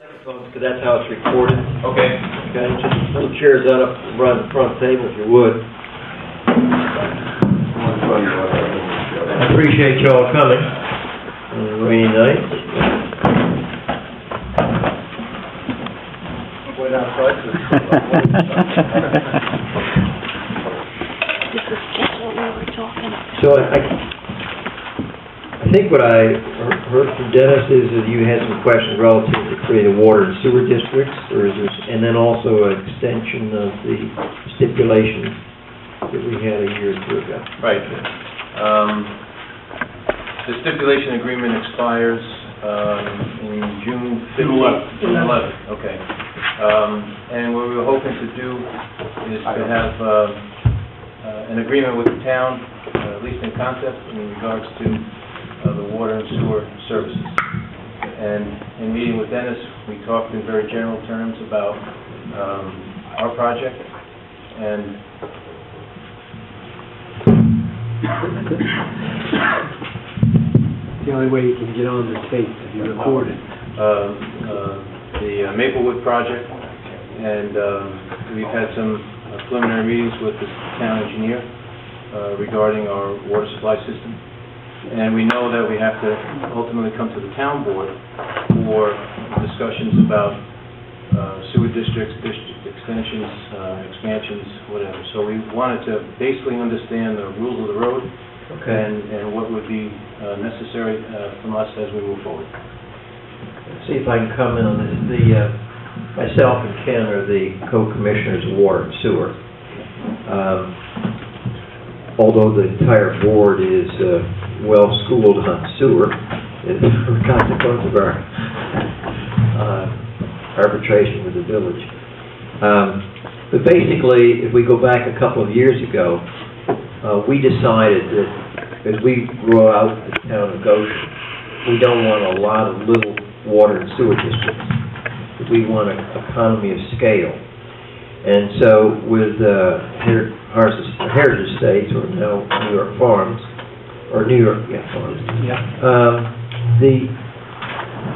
Because that's how it's recorded. Okay. Okay, just little chairs out up around the front table if you would. I appreciate you all coming on a rainy night. Wait outside. This is just what we were talking about. So I think what I heard from Dennis is that you had some questions relative to creating water and sewer districts, or is this, and then also an extension of the stipulations that we had a year or two ago. Right. The stipulation agreement expires in June 15th. June 11th. Okay. And what we were hoping to do is to have an agreement with the town, at least in concept, in regards to the water and sewer services. And in meeting with Dennis, we talked in very general terms about our project, and The only way you can get on the tape if you record it. the Maplewood project, and we've had some preliminary meetings with the town engineer regarding our water supply system. And we know that we have to ultimately come to the town board for discussions about sewer districts, district extensions, expansions, whatever. So we wanted to basically understand the rules of the road and what would be necessary from us as we move forward. See if I can comment on this. Myself and Ken are the co-commissioners of water and sewer. Although the entire board is well-schooled on sewer, as a consequence of our arbitration with the village. But basically, if we go back a couple of years ago, we decided that as we grow out the town of Goshen, we don't want a lot of little water and sewer districts. We want an economy of scale. And so with Heritage Estates, or now New York Farms, or New York, Farms.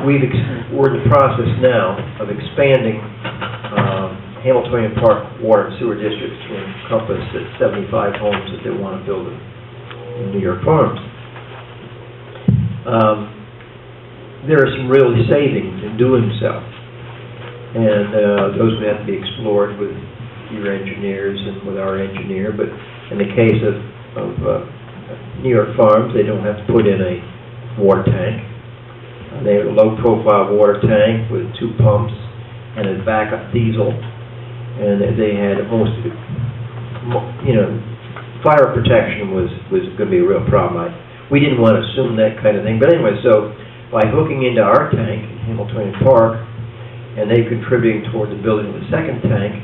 We're in the process now of expanding Hamiltonian Park Water and Sewer Districts to encompass the 75 homes that they want to build in New York Farms. There are some real savings in doing so, and those would have to be explored with your engineers and with our engineer. But in the case of New York Farms, they don't have to put in a water tank. They have a low-profile water tank with 2 pumps and a backup diesel, and they had most of it. Fire protection was going to be a real problem. We didn't want to assume that kind of thing, but anyway, so by hooking into our tank in Hamiltonian Park, and they contributing toward the building of the second tank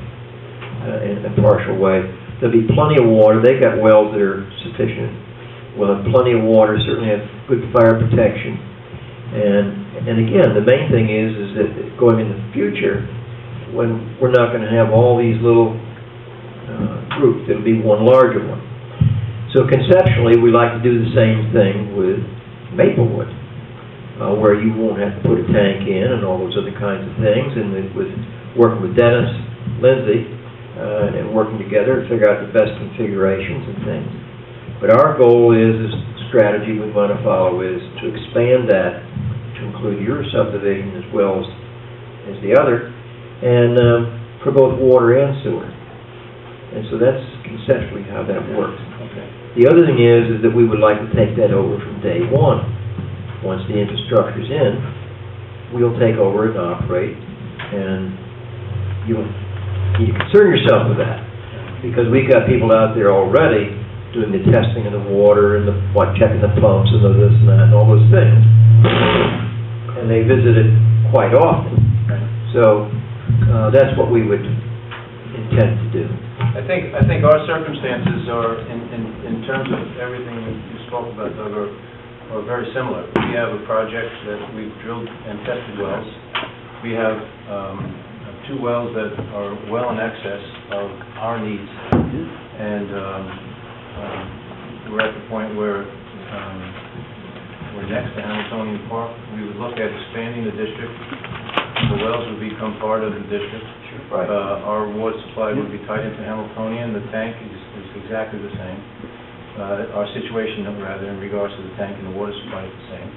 in a partial way, there'll be plenty of water. They've got wells that are sufficient. We'll have plenty of water, certainly have good fire protection. And again, the main thing is that going in the future, when we're not going to have all these little groups, it'll be one larger one. So conceptually, we like to do the same thing with Maplewood, where you won't have to put a tank in and all those other kinds of things, and with working with Dennis, Lindsay, and working together to figure out the best configurations and things. But our goal is the strategy we want to follow is to expand that to include your subdivision as well as the other, and for both water and sewer. And so that's conceptually how that works. Okay. The other thing is that we would like to take that over from day one. Once the infrastructure's in, we'll take over and operate, and you concern yourself with that, because we've got people out there already doing the testing of the water and checking the pumps and this and that and all those things, and they visit it quite often. So that's what we would intend to do. I think our circumstances are, in terms of everything you spoke about, Doug, are very similar. We have a project that we've drilled and tested wells. We have 2 wells that are well in excess of our needs, and we're at the point where we're next to Hamiltonian Park. We would look at expanding the district. The wells would become part of the district. Right. Our water supply would be tied into Hamiltonian. The tank is exactly the same. Our situation, rather, in regards to the tank and the water supply is the same.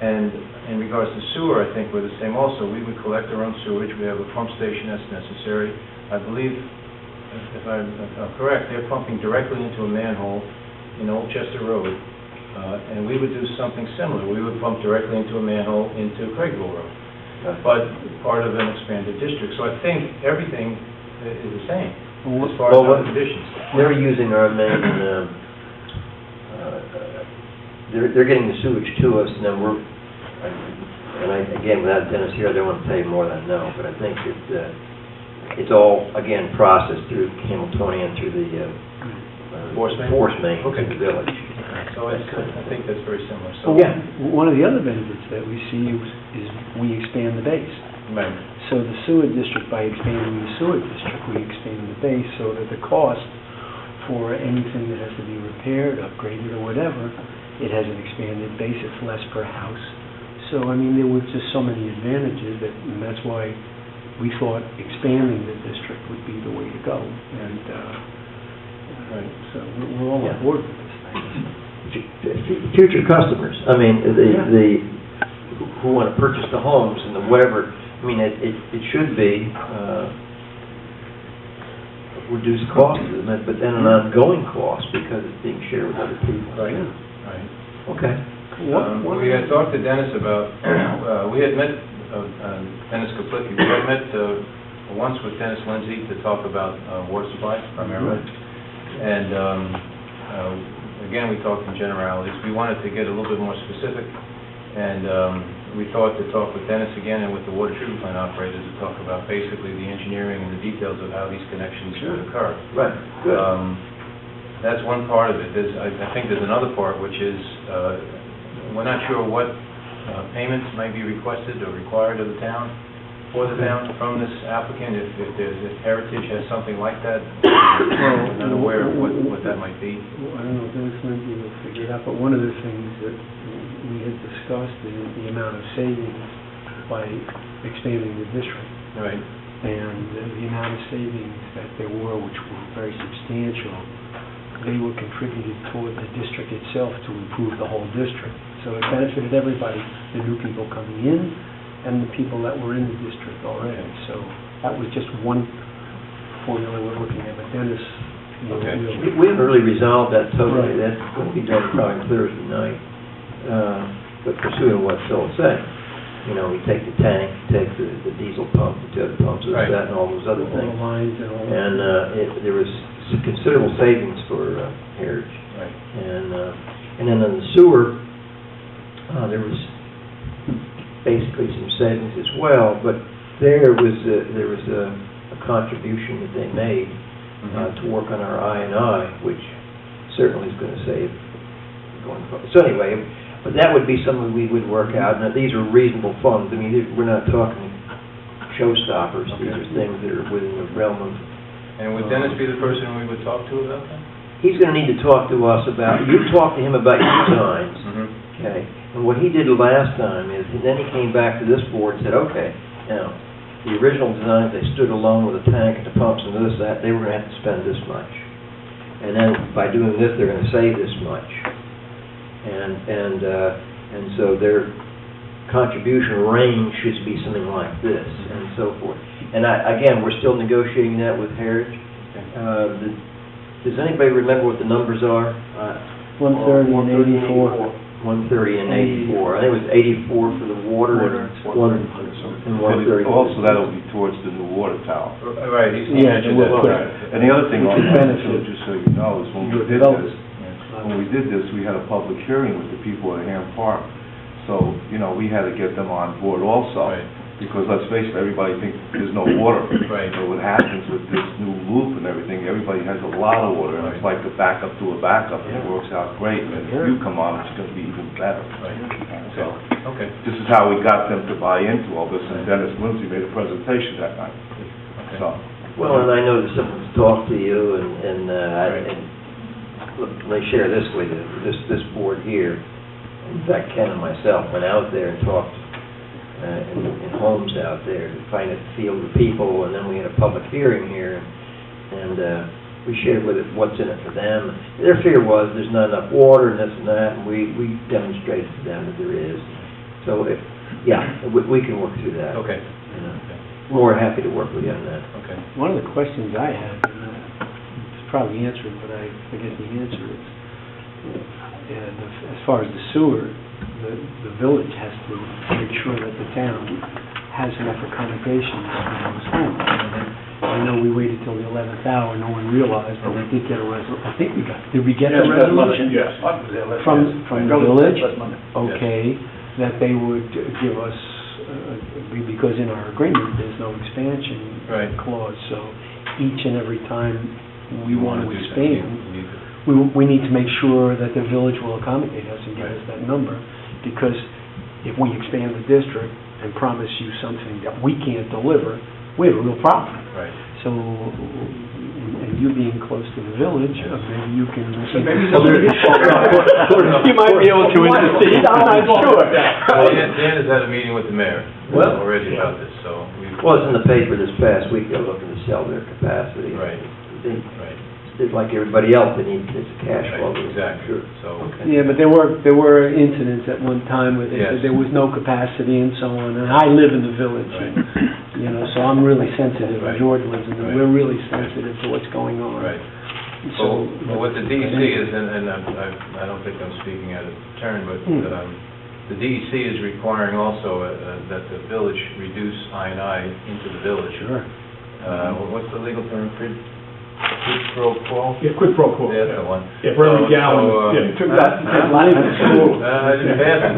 And in regards to sewer, I think we're the same also. We would collect our own sewage. We have a pump station that's necessary. I believe, if I'm correct, they're pumping directly into a manhole in Old Chester Road. And we would do something similar. We would pump directly into a manhole into Craigville Road, but part of an expanded district. So I think everything is the same as far as our conditions. They're using our main, they're getting the sewage to us, and then again, without Dennis here, I don't want to tell you more than I know, but I think that it's all, again, processed through Hamiltonian, through the force main Okay. to the village. So I think that's very similar. So one of the other benefits that we see is we expand the base. Right. So the sewer district, by expanding the sewer district, we expand the base so that the cost for anything that has to be repaired, upgraded, or whatever, it has an expanded base. It's less per house. So, I mean, there were just so many advantages and that's why we thought expanding the district would be the way to go. And so we're all on board with this thing. Future customers, I mean, who want to purchase the homes and the whatever, I mean, it should be reduced cost to them, but then an ongoing cost because it's being shared with other people. Right. Yeah. Right. Okay. We had talked to Dennis about, we had met Dennis Kaplicki. We had met once with Dennis Lindsay to talk about water supply primarily. And again, we talked in generalities. We wanted to get a little bit more specific, and we thought to talk with Dennis again and with the water treatment plant operators to talk about basically the engineering and the details of how these connections would occur. Right, good. That's one part of it. I think there's another part, which is we're not sure what payments might be requested or required of the town, for the town, from this applicant, if Heritage has something like that. I'm not aware of what that might be. I don't know if Dennis Lindsay will figure it out, but one of the things that we had discussed is the amount of savings by expanding the district. Right. And the amount of savings that there were, which were very substantial, they were contributed toward the district itself to improve the whole district. So it benefited everybody, the new people coming in and the people that were in the district already. So that was just one formula we're looking at, but Dennis, Okay. We haven't really resolved that totally. Right. That's going to be done probably Thursday night. But pursuing what Phil said, you know, we take the tank, take the diesel pump, the other pumps, Right. that, and all those other all the things. lines and all And there was considerable savings for Heritage. Right. And then on the sewer, there was basically some savings as well, but there was a contribution that they made to work on our I&I, which certainly is going to save going forward. So anyway, but that would be something we would work out. Now, these are reasonable funds. I mean, we're not talking showstoppers. Okay. These are things that are within the realm of... And would Dennis be the person we would talk to about that? He's going to need to talk to us about... You talked to him about your designs, okay? And what he did last time is, then he came back to this board and said, okay, now, the original designs, they stood alone with a tank and the pumps and this, that, they were going to have to spend this much. And then by doing this, they're going to save this much. And so their contribution range should be something like this, and so forth. And again, we're still negotiating that with Heritage. Does anybody remember what the numbers are? 130 and 84. 130 and 84. I think it was 84 for the water and 130. Also, that'll be towards the new water tower. Right, he Yeah, mentioned that. well, And the other thing, Which also, is benefit. just so you know, is when we did this, we had a public hearing with the people at Ham Park. So, you know, we had to get them on board also. Right. Because let's face it, everybody thinks there's no water. Right. So what happens with this new loop and everything, everybody has a lot of water, and it's like a backup to a backup, and it works out great. And if you come on, it's gonna be even better. Right. So, Okay. this is how we got them to buy into all this, and Dennis Lindsay made a presentation that night. Okay. So, Well, and I know that someone's talked to you, and let me share this with you. This board here, in fact, Ken and myself went out there and talked in homes out there to find a field of people, and then we had a public hearing here, and we shared with it what's in it for them. Their fear was there's not enough water and this and that, and we demonstrated to them that there is. So, we can work through that. Okay. You know. More happy to work with you on that. Okay. One of the questions I had, and it's probably answered, but I forget the answer, is as far as the sewer, the village has to make sure that the town has enough accommodations for those homes. I know we waited till the 11th hour, no one realized, but we did get a resolution. I think did we get a resolution? Yes. From the village? Okay, that they would give us, because in our agreement, there's no expansion clause, so each and every time we want to expand, we need to make sure that the village will accommodate us and give us that number, because if we expand the district and promise you something that we can't deliver, we have a real problem. Right. So, and you being close to the village, maybe you can... Maybe you might be able to intercede, I'm not sure. Well, Dan has had a meeting with the mayor already about this, so we've... Well, it's in the paper this past week, they're looking to sell their capacity. Right. Right. Just like everybody else, they need this cash flow. Right, exactly. Sure. So, Yeah, but there were incidents at one time where they said there was no capacity and so on, and I live in the village, and, so I'm really sensitive, and George lives in it, we're really sensitive to what's going on. Right. So, well, what the DEC is, and I don't think I'm speaking out of turn, but the DEC is requiring also that the village reduce I&I into the village. Sure. What's the legal term? Quid pro quo? Yeah, quid pro quo. That's the one. Yeah, for every gallon. I didn't pass it.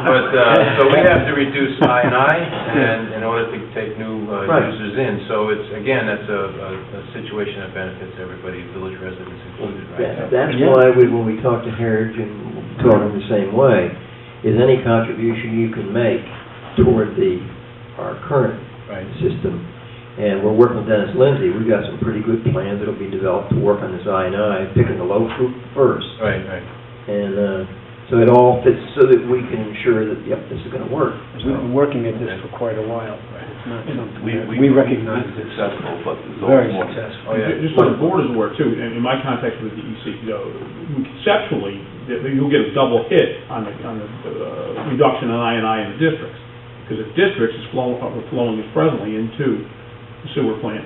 But, so we have to reduce I&I and in order to take new users in. So it's, again, that's a situation that benefits everybody, village residents included, right? That's why when we talk to Heritage, and we'll talk in the same way, is any contribution you can make toward our current system. And we're working with Dennis Lindsay. We've got some pretty good plans that'll be developed to work on this I&I, picking the low fruit first. Right. And so it all fits so that we can ensure that, this is going to work. We've been working at this for quite a while. It's not something we recognize it's successful, but very successful. Oh, yeah. Just so the board is aware too, and in my contact with the DEC, conceptually, you'll get a double hit on the reduction in I&I in the districts, because the districts is flowing presently into the sewer plant.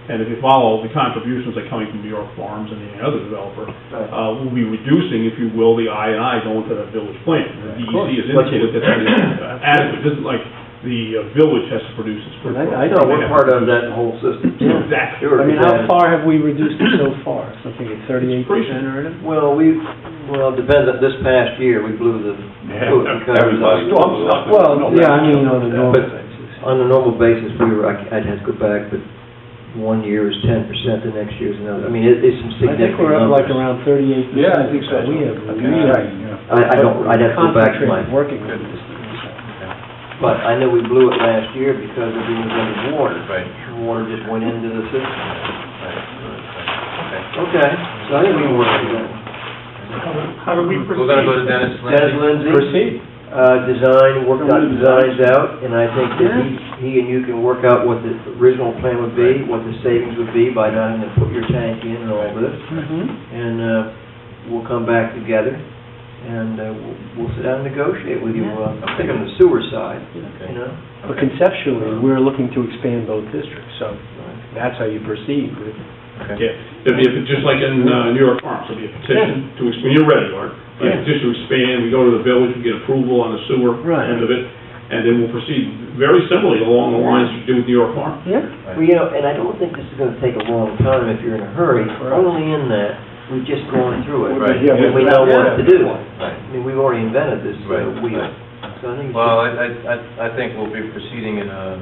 And if you follow the contributions that are coming from New York Farms and any other developer, we'll be reducing, if you will, the I&I going to that village plant. The DEC has indicated that that is adequate. This is like the village has to produce its fruit. I know, we're part of that whole system. Exactly. I mean, how far have we reduced it so far? Something at 38% or anything? Well, it depends on this past year, we blew the... Everybody. Well, yeah, I mean, on the normal basis. On a normal basis, I'd have to go back, but 1 year is 10%, the next year is another. I mean, it's some significant I think we're up numbers. like around 38%. Yeah, I think so. I'd have to go back to my... Working on this. But I know we blew it last year because everything was underwater. Right. The water just went into the system. Right. Okay, so I think we can work on that. How do we proceed? We're going to go to Dennis Lindsay. Dennis Lindsay. Proceed. Worked out designs out, and I think that he and you can work out what the original plan would be, what the savings would be by not having to put your tank in and all this. And we'll come back together, and we'll sit down and negotiate with you. I'm thinking on the sewer side, you know. But conceptually, we're looking to expand both districts, so that's how you proceed with it. Yeah, there'll be just like in New York Farms, there'll be a petition to expand. You're ready, Art. A petition to expand. We go to the village, we get approval on the sewer end of it, and then we'll proceed very similarly along the lines you do with New York Farms. Yeah. Well, and I don't think this is going to take a long time if you're in a hurry. Only in that we've just gone through it, and we know what to do. I mean, we've already invented this wheel. So I think. Well, I think we'll be proceeding in a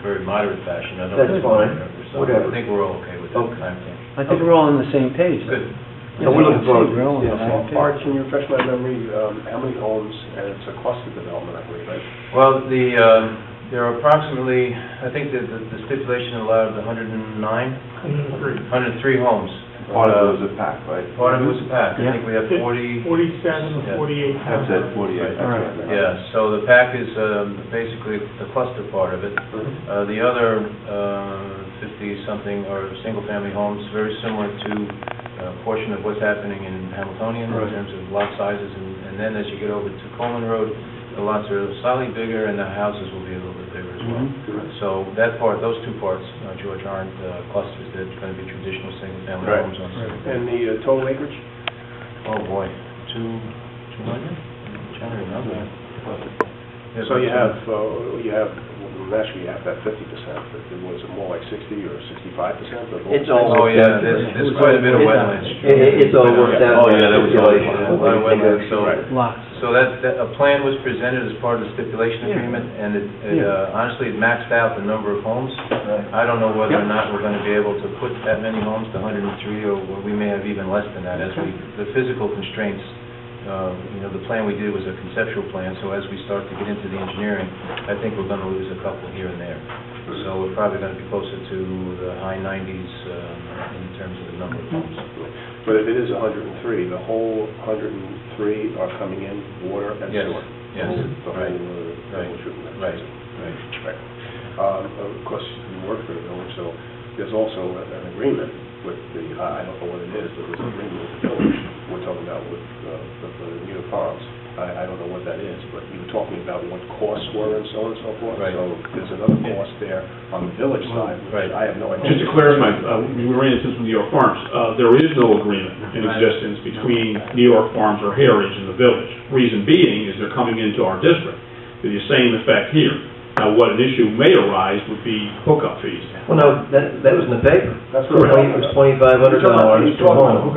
very moderate fashion. That's fine. Whatever. I think we're all okay with that time frame. I think we're all on the same page. Good. Yeah, we're looking forward. We're all on the same page. Art, can you refresh my memory, how many homes, and it's a cost of development, I believe, right? Well, there are approximately, I think the stipulation allowed 103 homes Part of it was a pack, right? Part of it was a pack. I Yeah. think we have 47 Yeah. or 48. That's it, 48. All right. Yeah, so the pack is basically the cluster part of it. The other 50-something are single-family homes, very similar to a portion of what's happening in Hamiltonian in terms of lot sizes. And then as you get over to Coleman Road, the lots are slightly bigger and the houses will be a little bit bigger as well. So that part, those two parts, George, aren't clusters. They're going to be traditional single-family Right. homes on single. And the total acreage? Oh, boy, 200? I'm trying to remember. So you have, actually you have that 50%, but was it more like 60 or 65%? It's all Oh, worked yeah, out. there's quite a bit of wetlands. It's all worked out. Oh, yeah, that was Stipulation. a lot of wetlands, so, Lots. so that, a plan was presented as part of the stipulation agreement, and honestly, it maxed out the number of homes. I don't know whether or not we're gonna be able to put that many homes to 103, or we may have even less than that, as the physical constraints. The plan we did was a conceptual plan, so as we start to get into the engineering, I think we're gonna lose a couple here and there. So we're probably gonna be closer to the high 90s in terms of the number of homes. But if it is 103, the whole 103 are coming in, water and Yes, sewer? yes, The whole, right, right. right. Of course, you work for the village, so there's also an agreement with the, I don't know what it is, but there's an agreement with the village. We're talking about with the new farms. I don't know what that is, but you were talking about what costs were and so on and so forth. Right. So there's another cost there on the village side, which Right. I have no idea. Just to clarify, we ran into this with New York Farms. There is no agreement in existence between New York Farms or Heritage and the village. Reason being is they're coming into our district with the same effect here. Now, what an issue may arise would be hookup fees. Well, no, that was in the paper. That's what It was $2,500 per home.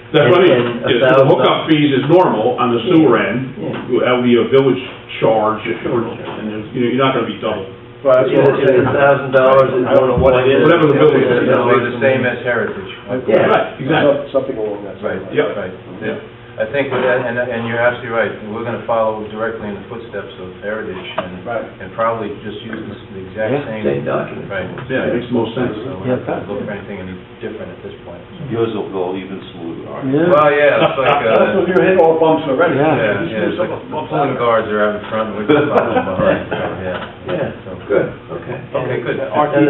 That's what I mean. And Yes, the hookup fees is normal on the sewer end. Yeah. That would be a village charge, and you're not gonna be double. Well, that's If what I'm it's saying. $1,000, I don't know what it is. Whatever the village It'll is. be the same as Heritage. Yeah. Right, exactly. Something along that Right, line. Yep. right, yeah. I think with that, and you're absolutely right, we're gonna follow directly in the footsteps of Heritage Right. and probably just use the exact same. Same document. Right. Yeah, it makes the most sense. So we're not gonna look for anything any different at this point. Yours will go even smoother, all right? Yeah. Well, yeah, it's like, You hit all bumps already. Yeah. it's like pulling guards are out in front and we're just following behind, so, yeah. Yeah, So, good, okay. Okay, good. Art, do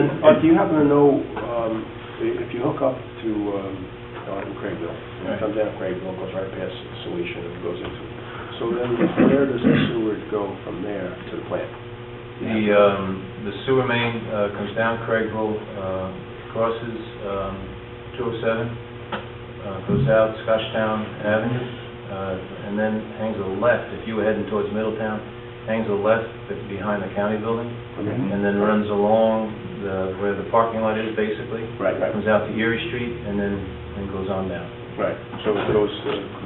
you happen to know, if you hook up to, in Craigville, and it comes down Craigville, goes right past Solution and goes into, so then where does the sewer go from there to the plant? The sewer main comes down Craigville, crosses 207, goes out Scotchtown Avenue, and then hangs a left, if you were heading towards Middletown, hangs a left behind the county building, and then runs along where the parking lot is, basically. Right. Comes out to Erie Street, and then goes on down. Right, so it goes,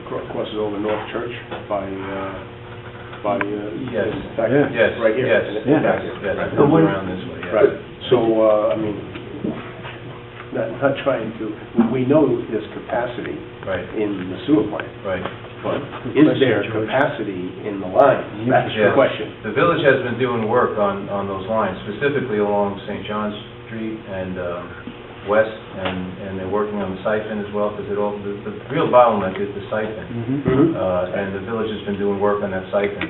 crosses over North Church by, Yes. in fact, Yes, right here. yes, in Yeah. back here. yes, it But comes when- around this way, yeah. Right, so, I mean, not trying to, we know there's capacity Right, in the sewer plant, right. but is there capacity in the line? That's the Yeah. question. The village has been doing work on those lines, specifically along St. John's Street and West, and they're working on the siphon as well, because the real bottleneck is the siphon. And the village has been doing work on that siphon.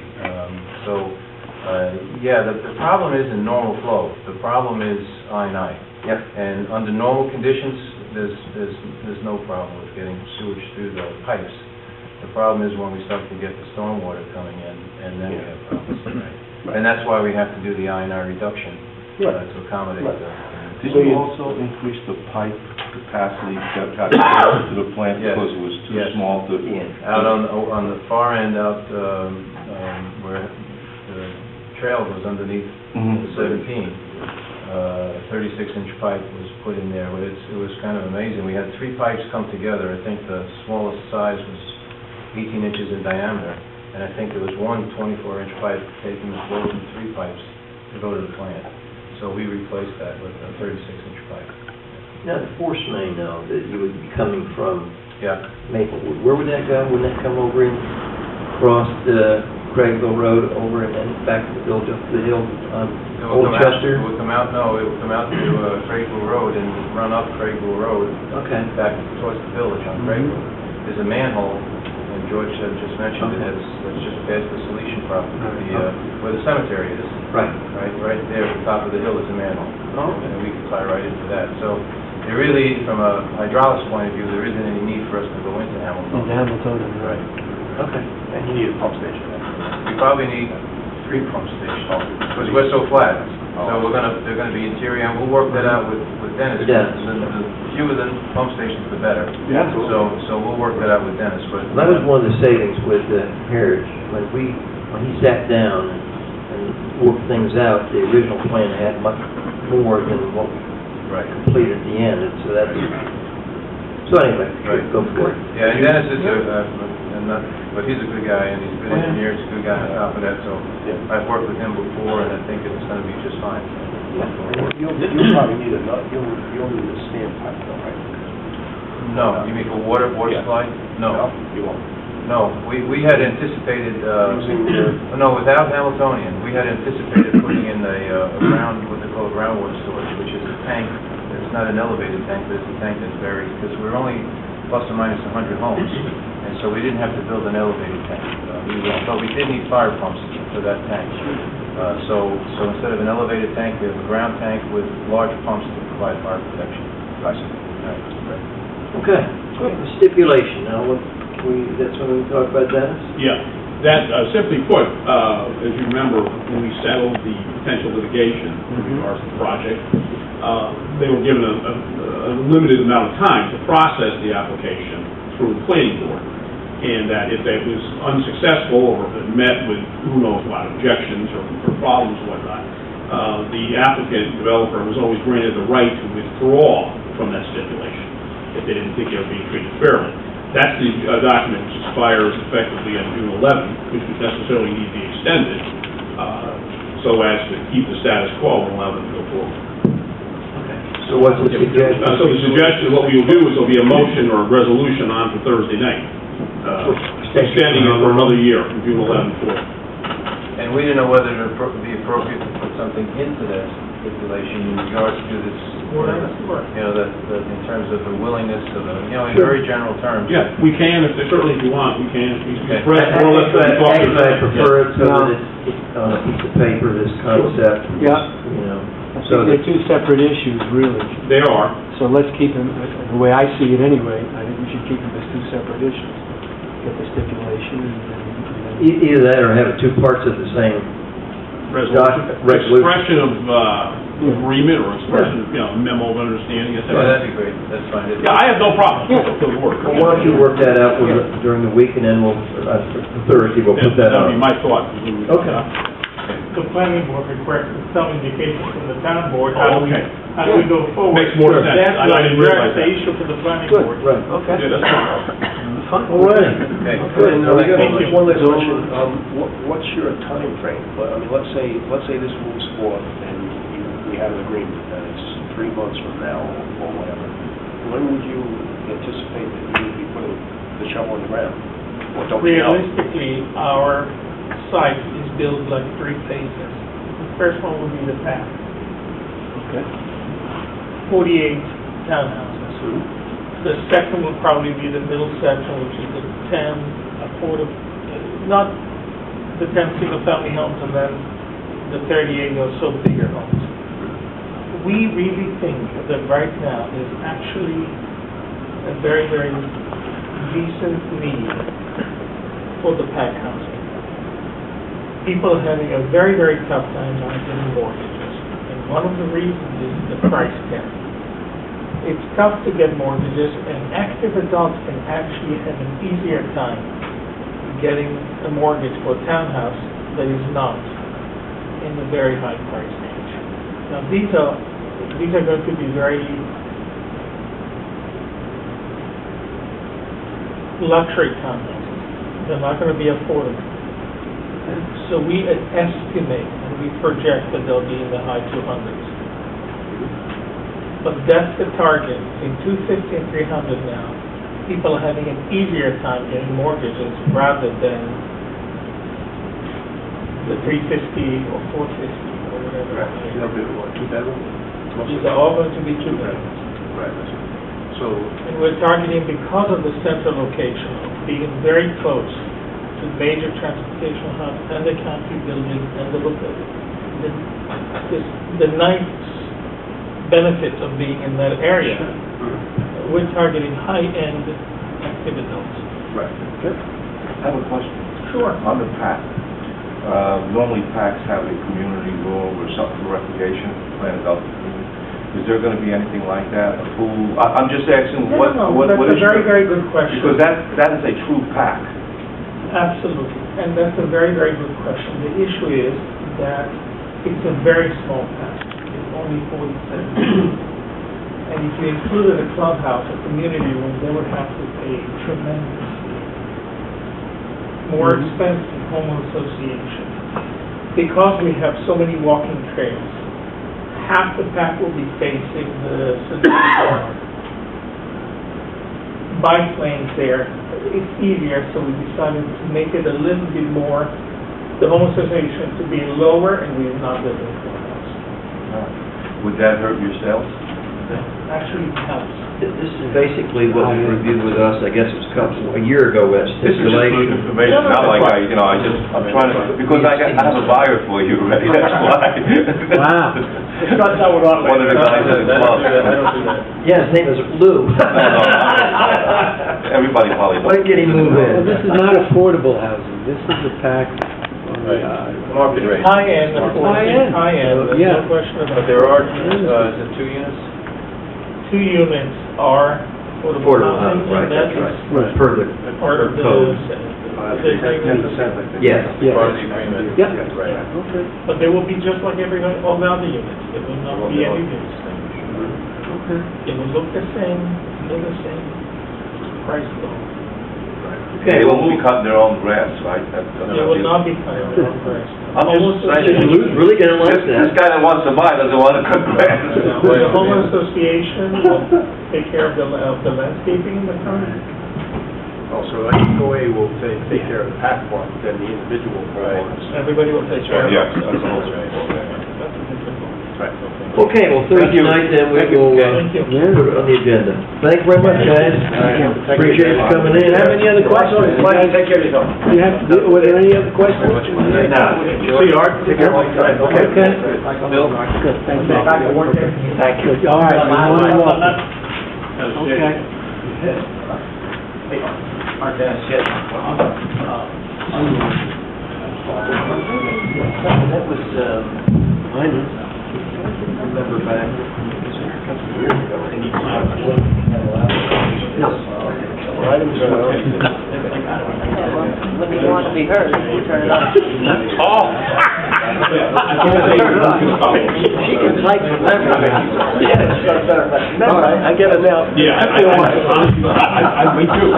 The problem is in normal flow. The problem is I&I. Yep. And under normal conditions, there's no problem with getting sewage through the pipes. The problem is when we start to get the stormwater coming in, and then we have problems. Right? And that's why we have to do the I&I reduction to accommodate the... Did you also increase the pipe capacity that got to the plant Yes. because it was too Yes. small to? Out on the far end, out where the trail goes underneath the 17, 36-inch pipe was put in there. But it was kind of amazing. We had 3 pipes come together. I think the smallest size was 18 inches in diameter, and I think there was one 24-inch pipe taking the flow from 3 pipes to go to the plant. So we replaced that with a 36-inch pipe. Now, the force main now, that you would be coming from Yeah. Maplewood, where would that go? Wouldn't that come over and cross the Craigville Road over and then back to the village up the hill on It will Old come out- Chester? It will come out, no, it will come out to Craigville Road and run up Craigville Road Okay. back towards the village on Craigville. There's a manhole, and George just mentioned it, that's just past the Salesian property, where the cemetery is. Right. Right there at the top of the hill is a manhole. Oh. And we can tie right into that. So there really, from a hydraulics point of view, there isn't any need for us to go into Hamilton. Into Hamilton, Right. Okay. And you need a pump station. We probably need 3 pump stations, because we're so flat. So they're gonna be interior, and we'll work that out with Dennis. Dennis. The fewer the pump stations, the better. Yeah. So we'll work that out with Dennis, but. That was one of the savings with Heritage. When he sat down and worked things out, the original plan had much more than what we Right. completed at the end, and so that's, so anyway, Right. go for it. Yeah, and Dennis is but he's a good guy, and he's a good engineer, he's a good guy on top of that, so I've worked with him before, and I think it's gonna be just fine. You'll probably need you'll need a standpipe though, right? No, you mean for water supply? No. You won't. No, we had anticipated, Using your- no, without Hamiltonian, we had anticipated putting in a ground, what they call a groundwater storage, which is a tank. It's not an elevated tank, but it's a tank that's buried, because we're only plus or minus 100 homes, and so we didn't have to build an elevated tank. But we did need fire pumps for that tank. So instead of an elevated tank, we have a ground tank with large pumps to provide fire protection. Right. Okay, the stipulation, now, that's when we talk about Dennis? Yeah, that, simply put, as you remember, when we settled the potential litigation in regards to the project, they were given a limited amount of time to process the application through the planning board, and that if it was unsuccessful or if it met with who knows what objections or problems or whatnot, the applicant, developer, was always granted the right to withdraw from that stipulation if they didn't think they were being treated fairly. That's the document which expires effectively on June 11th, which would necessarily need to be extended so as to keep the status quo and allow them to go forward. So what's the suggestion? So the suggestion, what we will do is there'll be a motion or a resolution on for Thursday night, extending it for another year from June 11th forward. And we didn't know whether it would be appropriate to put something into that stipulation in regards to this, in terms of the willingness of the, in very general terms. Yeah, we can, certainly if you want, we can. Okay. Actually, I prefer it so that it's on a piece of paper, this concept. Yeah. So They're two separate issues, really. They are. So let's keep them, the way I see it anyway, I think we should keep them as two separate issues. Get the stipulation and then... Either that or have it two parts of the same Resolution. Expression of agreement or expression, memo of understanding, etc. Yeah, that'd be great, that's fine. Yeah, I have no problem. It'll work. Well, why don't you work that out during the week, and then we'll, Thursday, we'll put that That'd be on. my thought. Okay. The planning board requests some indication from the town board, how do we go forward? Makes more sense. That's I didn't realize the that. issue to the planning Good, board. right, okay. Yeah, that's fine. All right. Okay. Good, very good. Thank you. One last question, what's your time frame? I mean, let's say this moves forward and we have an agreement that it's 3 months from now or whatever. When would you anticipate that you would be putting the shovel in the ground? Or don't you know? Realistically, our site is built like 3 phases. The first one would be the path, Okay. 48 townhouses. The second would probably be the middle section, which is the 10 affordable, not the 10 single-family homes, and then the 38 or so bigger homes. We really think that right now is actually a very, very decent need for the pack housing. People are having a very, very tough time on getting mortgages, and one of the reasons is the price cap. It's tough to get mortgages, and active adults can actually have an easier time getting a mortgage for a townhouse that is not in the very high price range. Now, these are going to be very luxury townhouses. They're not going to be affordable. So we estimate and we project that they'll be in the high 200s. But that's the target. In 250 and 300 now, people are having an easier time getting mortgages rather than the 350 or 450 or whatever. Right, you know, what, 2 bedroom? These are all going to be 2 bedrooms. Right, so, And we're targeting, because of the central location, of being very close to major transportation hubs and the county buildings and the nice benefits of being in that area. We're targeting high-end active adults. Right. I have a question. Sure. On the PAC, normally PACs have a community room or something for recreation planned out. Is there going to be anything like that? A pool? I'm just asking what That's is a very, very good question. Because that is a true PAC. Absolutely, and that's a very, very good question. The issue is that it's a very small pack. It's only 47. And if you included a clubhouse, a community room, they would have to pay tremendously more expensive home association. Because we have so many walking trails, half the pack will be facing the Central bike lanes there. It's easier, so we decided to make it a little bit more, the home association to be lower, and we did not live in a clubhouse. Would that hurt your sales? Actually, it helps. This is basically what we reviewed with us, I guess it was a year ago, at This is just good stipulation. information, not like I'm trying to, because I have a buyer for you already, that's why. Wow. It's not that we're not. One of the guys in the club. I don't do that. Yeah, his name is Lou. Everybody probably knows. When can he move Well, in? this is not affordable housing, this is a pack on the, market rate. High-end, of course, High-end. high-end, there's Yeah. no question about But it. there are, is it 2 units? 2 units are affordable Affordable housing, housing, right, and that's that right. is Per the part of the, code. 10%, I think. Yes. Yeah. Part of the agreement. Yeah. Right. Okay, but they will be just like all the other units. There will not be any distinction. okay. It will look the same, feel the same, price though. They won't be cutting their own grass, right? They will not be cutting their own price. I'm just saying. Lou's really gonna like This that. guy that wants to buy doesn't want to cut grass. The homeowner association will take care of the landscaping in the front. Also, HOA will take care of the pack part, then the individual homeowners. Everybody will take care of it. Yeah, that's the whole thing. That's a different one. Right. Okay, well, Thursday night then, we will Thank you. put it on the agenda. Thank you very much, guys. Appreciate you coming in. Do you have any other questions? Take care of yourself. Were there any other questions? See you, Art. Take care. Okay. Bill? Good, thank you. Back to work there. Thank you. All right, you're more than welcome. Okay. Art, shit. That was, I remember back a couple of years ago. When you want to be heard, you turn it on. She can type from everything. I get it now. Yeah, me too.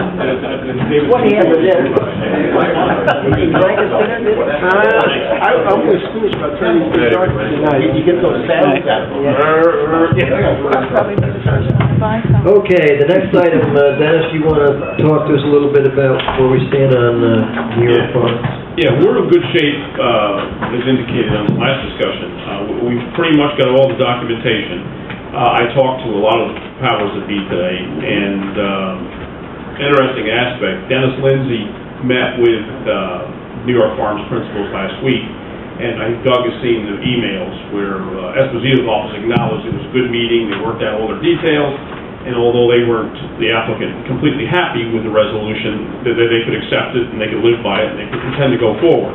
What he ever did. He drank his dinner, did he? I'm with school attorneys tonight. You get those sounds out. Probably be the first one to buy some. Okay, the next item, Dennis, you want to talk to us a little bit about where we stand on New York Farms? Yeah, we're in good shape, as indicated on the last discussion. We've pretty much got all the documentation. I talked to a lot of powers that be today, and interesting aspect, Dennis Lindsay met with New York Farms principals last week, and I think Doug has seen the emails where Esposito's office acknowledged it was a good meeting, they worked out all their details, and although they weren't, the applicant, completely happy with the resolution, that they could accept it and they could live by it and they could intend to go forward.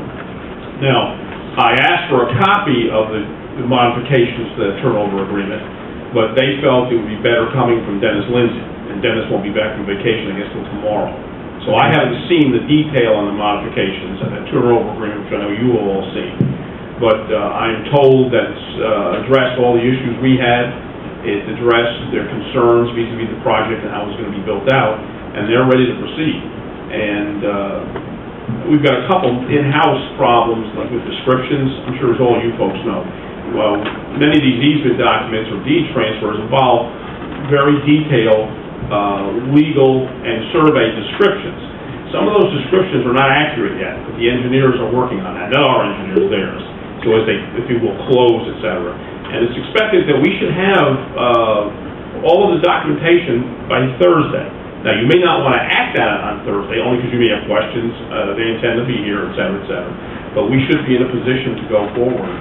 Now, I asked for a copy of the modifications to the turnover agreement, but they felt it would be better coming from Dennis Lindsay, and Dennis won't be back from vacation, I guess, till tomorrow. So I haven't seen the detail on the modifications and the turnover agreement, which I know you will all see. But I'm told that it's addressed all the issues we had. It addressed their concerns vis-a-vis the project and how it was going to be built out, and they're ready to proceed. And we've got a couple in-house problems, like with descriptions. I'm sure as all you folks know. Well, many of these easement documents or deed transfers involve very detailed legal and survey descriptions. Some of those descriptions are not accurate yet, but the engineers are working on that, not our engineers, theirs. So as they, if you will, close, et cetera. And it's expected that we should have all of the documentation by Thursday. Now, you may not want to act on Thursday, only because you may have questions, they intend to be here, et cetera, et cetera. But we should be in a position to go forward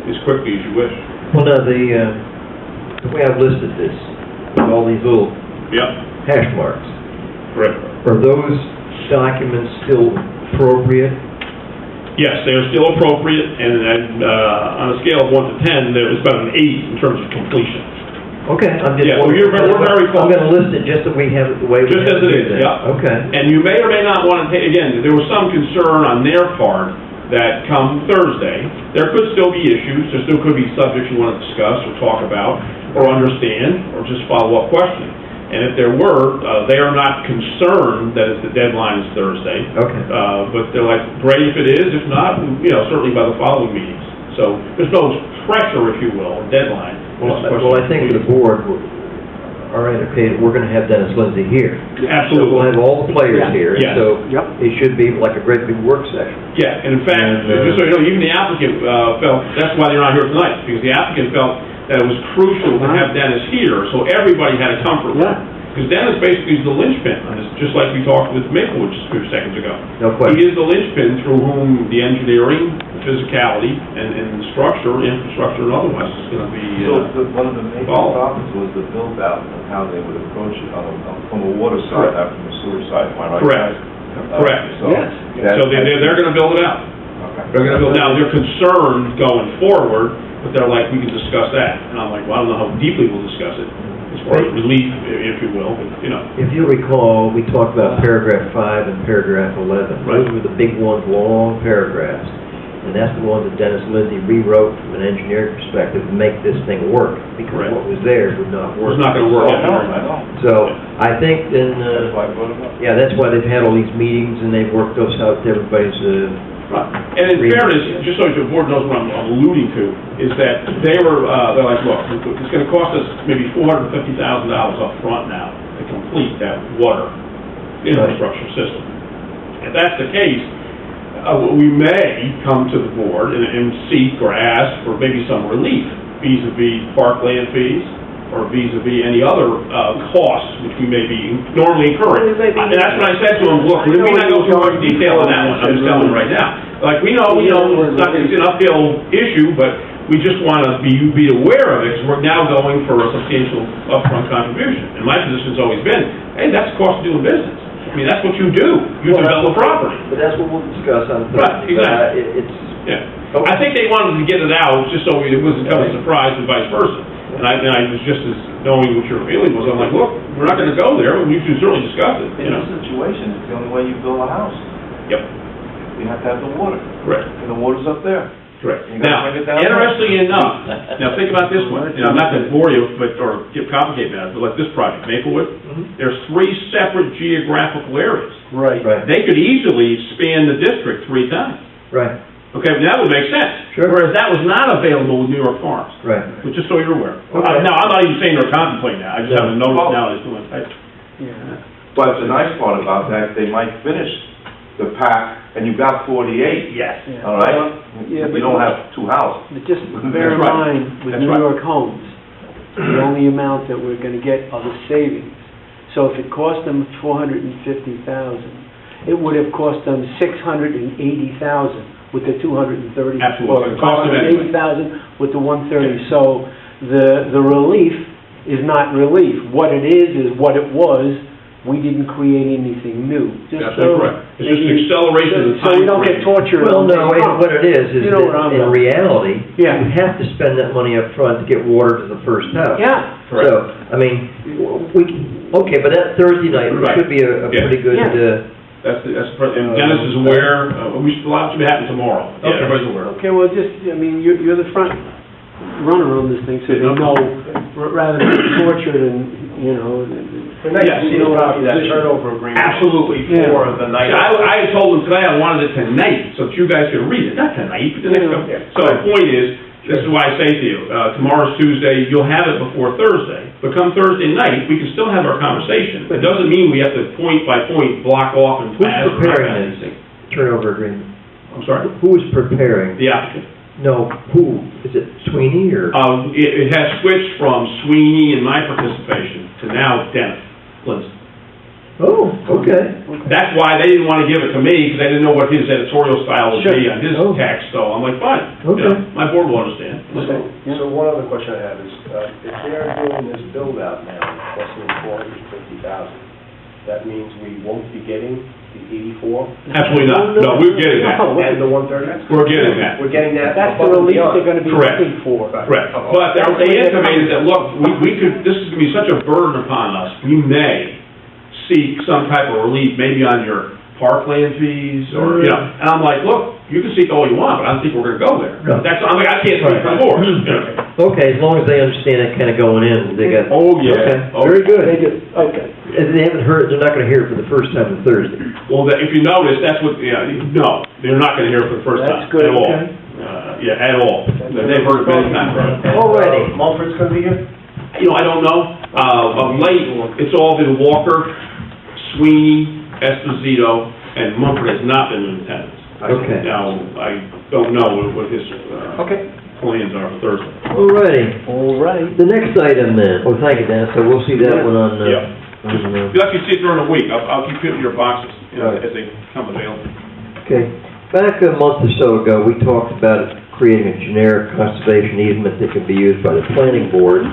as quickly as you wish. Well, now, the way I've listed this, with all these little hash marks, Correct. are those documents still appropriate? Yes, they are still appropriate, and on a scale of 1 to 10, there is about an 8 in terms of completion. Okay, I'm just... Yeah, so we're very close. I'm going to list it just so we have it the way we have it. Just as it is, yeah. Okay. And you may or may not want to take, again, there was some concern on their part that come Thursday, there could still be issues, there still could be subjects you want to discuss or talk about or understand or just follow-up questions. And if there were, they are not concerned that the deadline is Thursday. Okay. But they're like, great if it is, if not, certainly by the following meetings. So there's no pressure, if you will, or deadline. Well, I think the board, all right, okay, we're going to have Dennis Lindsay here. Absolutely. So we'll have all the players here. Yes. So it should be like a great big work session. Yeah, and in fact, just so you know, even the applicant felt, that's why they're not here tonight, because the applicant felt that it was crucial to have Dennis here, so everybody had a comfort level. Because Dennis basically is the linchpin on this, just like we talked with Maplewood just a few seconds ago. No question. He is the linchpin through whom the engineering, the physicality, and the structure, infrastructure, and otherwise is going to be one of the major problems was the build-out and how they would approach it from a water side, not from a sewer side, am I right? Correct. Correct. So they're going to build it out. Okay. They're going to build. Now, they're concerned going forward, but they're like, we can discuss that. And I'm like, well, I don't know how deeply we'll discuss it, as far as relief, if you will, but, If you recall, we talked about paragraph 5 and paragraph 11. Right. Those were the big ones, long paragraphs. And that's the ones that Dennis Lindsay rewrote from an engineering perspective to make this thing work. Because what was there would not work. It's not going to work. I know. So I think then, That's why I brought it up. yeah, that's why they've had all these meetings and they've worked those out to everybody's... And in fairness, just so the board knows what I'm alluding to, is that they're like, look, it's going to cost us maybe $450,000 up front now to complete that water infrastructure system. If that's the case, we may come to the board and seek or ask for maybe some relief vis-a-vis parkland fees or vis-a-vis any other costs which we may be normally incurring. And that's when I said to him, look, we may not go through much detail on that one, I'm just telling you right now. Like, we know it's not it's an uphill issue, but we just want to be aware of it, because we're now going for a substantial upfront contribution. And my position's always been, hey, that's the cost of doing business. I mean, that's what you do. You develop property. But that's what we'll discuss on Thursday. Right, exactly. It's... I think they wanted to get it out, just so it wasn't come as a surprise and vice versa. And I was just as knowing what your feeling was, I'm like, look, we're not going to go there, we should certainly discuss it, In this situation, it's the only way you build a house. Yep. You have to have the water. Correct. And the water's up there. Correct. You gotta Now, bring it down interestingly enough, now think about this one, I'm not going to bore you, or get complicated about it, but like this project, Maplewood, there's 3 separate geographical areas. Right. They could easily span the district 3 times. Right. Okay, but that would make sense. Sure. Whereas that was not available with New York Farms. Right. But just so you're aware. Okay. Now, I'm not even saying they're contemplating that, I just haven't noticed now it's doing it. But the nice part about that, they might finish the pack, and you've got 48. Yes. All right? Yeah, You don't have 2 houses. But just bear in mind, with New York Homes, the only amount that we're going to get are the savings. So if it cost them $450,000, it would have cost them $680,000 with the 230. Absolutely. Or $580,000 with the 130. So the relief is not relief. What it is what it was. We didn't create anything new. That's correct. It's just an acceleration of the time. So we don't get tortured. Well, no, what it is You know what I'm in about. reality, you have to spend that money up front to get water to the first house. Yeah. Correct. So, I mean, okay, but that Thursday night should be a pretty good... And Dennis is aware, a lot should be happening tomorrow. Yeah, everybody's aware. Okay, well, you're the front runner on this thing, so they know, rather than tortured and, Yes, that turnover agreement. Absolutely, for the night. I told them today I wanted it tonight, so that you guys could read it, not tonight, but the next couple. So the point is, This is why I say to you, tomorrow's Tuesday, you'll have it before Thursday. But come Thursday night, we can still have our conversation. It doesn't mean we have to point by point block off and pass. Who's preparing this turnover agreement? I'm sorry? Who is preparing? The applicant. No, who? Is it Sweeney or? It has switched from Sweeney and my participation to now Dennis Lindsay. Oh, okay. That's why they didn't want to give it to me, because they didn't know what his editorial style would be on his Oh. text, so I'm like, fine. You Okay. know, my board will understand. So one other question I have is, if they're doing this build-out now, costing $450,000, that means we won't be getting the 84? Absolutely not. No, we're getting that. And the 130? We're getting that. We're getting that That's the above and release beyond. they're gonna be Correct. looking for. Correct. But they intimated that, look, we could, this is going to be such a burden upon us, we may seek some type of relief, maybe on your parkland fees, or, you know, and I'm like, look, you can seek all you want, but I don't think we're going to go there. No. That's, I'm like, I can't speak for the board, you know. Okay, as long as they understand it kind of going in, they got. Oh, yeah. Okay, Oh. very good. They do, okay. If they haven't heard, they're not gonna hear it for the first time on Thursday. Well, if you notice, that's what, no, they're not going to hear it for the first time. That's good, At all. okay. Yeah, at all. They've heard it many times. Alrighty. Mumford's gonna be here? You know, I don't know. Of late, it's all been Walker, Sweeney, Esposito, and Mumford has not been in attendance. Okay. Now, I don't know what his Okay. plans are for Thursday. Alrighty. All right. The next item then, oh, thank you, Dennis, so we'll see that one on, Yeah. on, You'll actually see it during the week. I'll keep you in your boxes, you know, Right. as they come available. okay. Back a month or so ago, we talked about creating a generic conservation easement that can be used by the planning board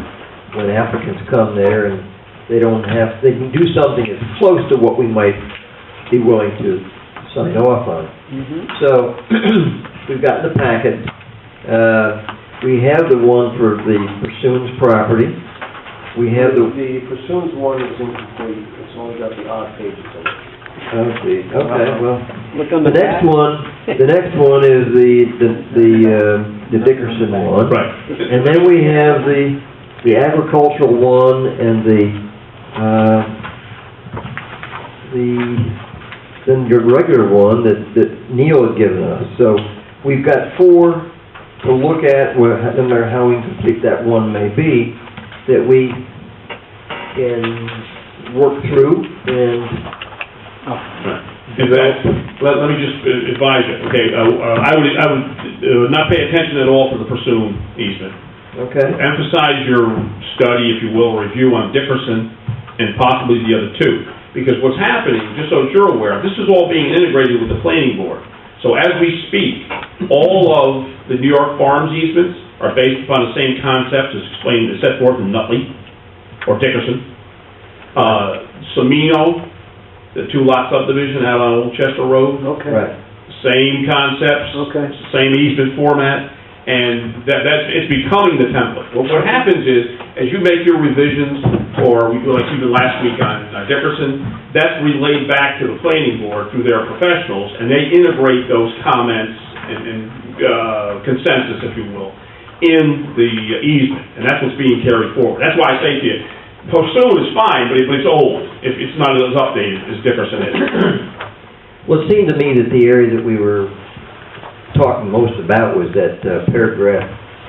when applicants come there, and they don't have, they can do something as close to what we might be willing to sign off on. So, we've got in the packet, we have the one for the Pursuan's property. We have the, The Pursuan's one is incomplete, it's only got the odd pages in it. oh, gee, okay, well, Look on the next one is the Dickerson one. Right. And then we have the agricultural one and then your regular one that Neil had given us. So we've got 4 to look at, no matter how incomplete that one may be, that we can work through and In fact, let me just advise you, okay, I would not pay attention at all to the Pursuan easement. okay? Emphasize your study, if you will, review on Dickerson and possibly the other 2. Because what's happening, just so you're aware, this is all being integrated with the planning board. So as we speak, all of the New York Farms easements are based upon the same concepts as explained, as set forth in Nutley or Dickerson. Semino, the 2-lot subdivision out on Old Chester Road, Okay. Right. same concepts, Okay. same easement format, and it's becoming the template. What happens is, as you make your revisions, or like even last week on Dickerson, that's relayed back to the planning board through their professionals, and they integrate those comments and consensus, if you will, in the easement, and that's what's being carried forward. That's why I say to you, Pursuan is fine, but it's old. It's not as updated as Dickerson is. Well, it seemed to me that the area that we were talking most about was that paragraph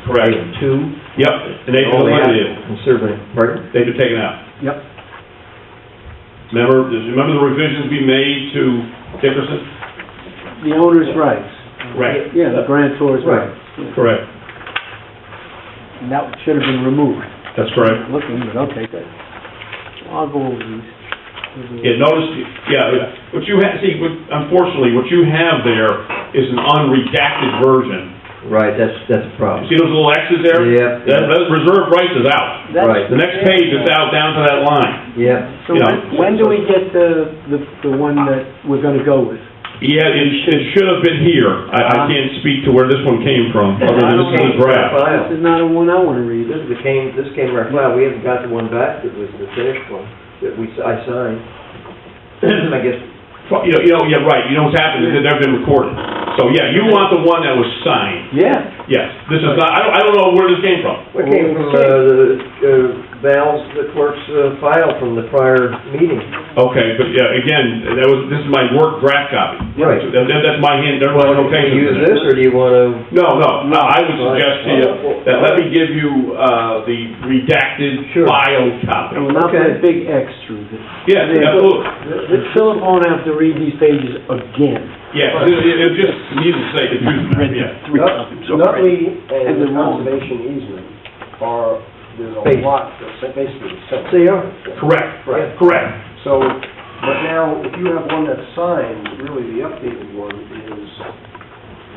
Correct. item 2. Yep, and they've been eliminated. Conservative, pardon? They've been taken out. Yep. Remember the revisions we made to Dickerson? The owner's rights. Correct. Yeah, the grantor's Right. rights. Yeah. Correct. And that should have been removed. That's correct. Looking, but okay, good. I'll go over these. Yeah, notice, what you have, see, unfortunately, what you have there is an unredacted version. Right, that's a problem. See those little X's there? Yeah. That reserve rights is out. That's- Right. The next page is out down to that line. Yeah. So you know. when do we get the one that we're gonna go with? Yeah, it should have been here. I can't speak to where this one came from, other than this is a draft. This is not a one I wanna read. This came from our file, we haven't got the one back that was the finished one, that I signed. I guess, Yeah, right, you know what's happened, is that they've been recorded. So, yeah, you want the one that was signed. Yeah. Yes, this is not, I don't know where this came from. what came from, the Val's, the clerk's file from the prior meeting. Okay, but yeah, again, this is my work draft copy. Right. That's my hand, there was Well, do notation. you use this, or do you want to? No, I would suggest to you that let me give you, the redacted Sure. file copy. And we'll not put a big X through this. Yeah, absolutely. Philip won't have to read these pages again. Yeah, it just needs to say confusing, yeah. Three times already. Nutley and the conservation easement are, there's a Basic. lot that's basically the same. They are. Correct, Right. correct. So, but now, if you have one that's signed, really the updated one is,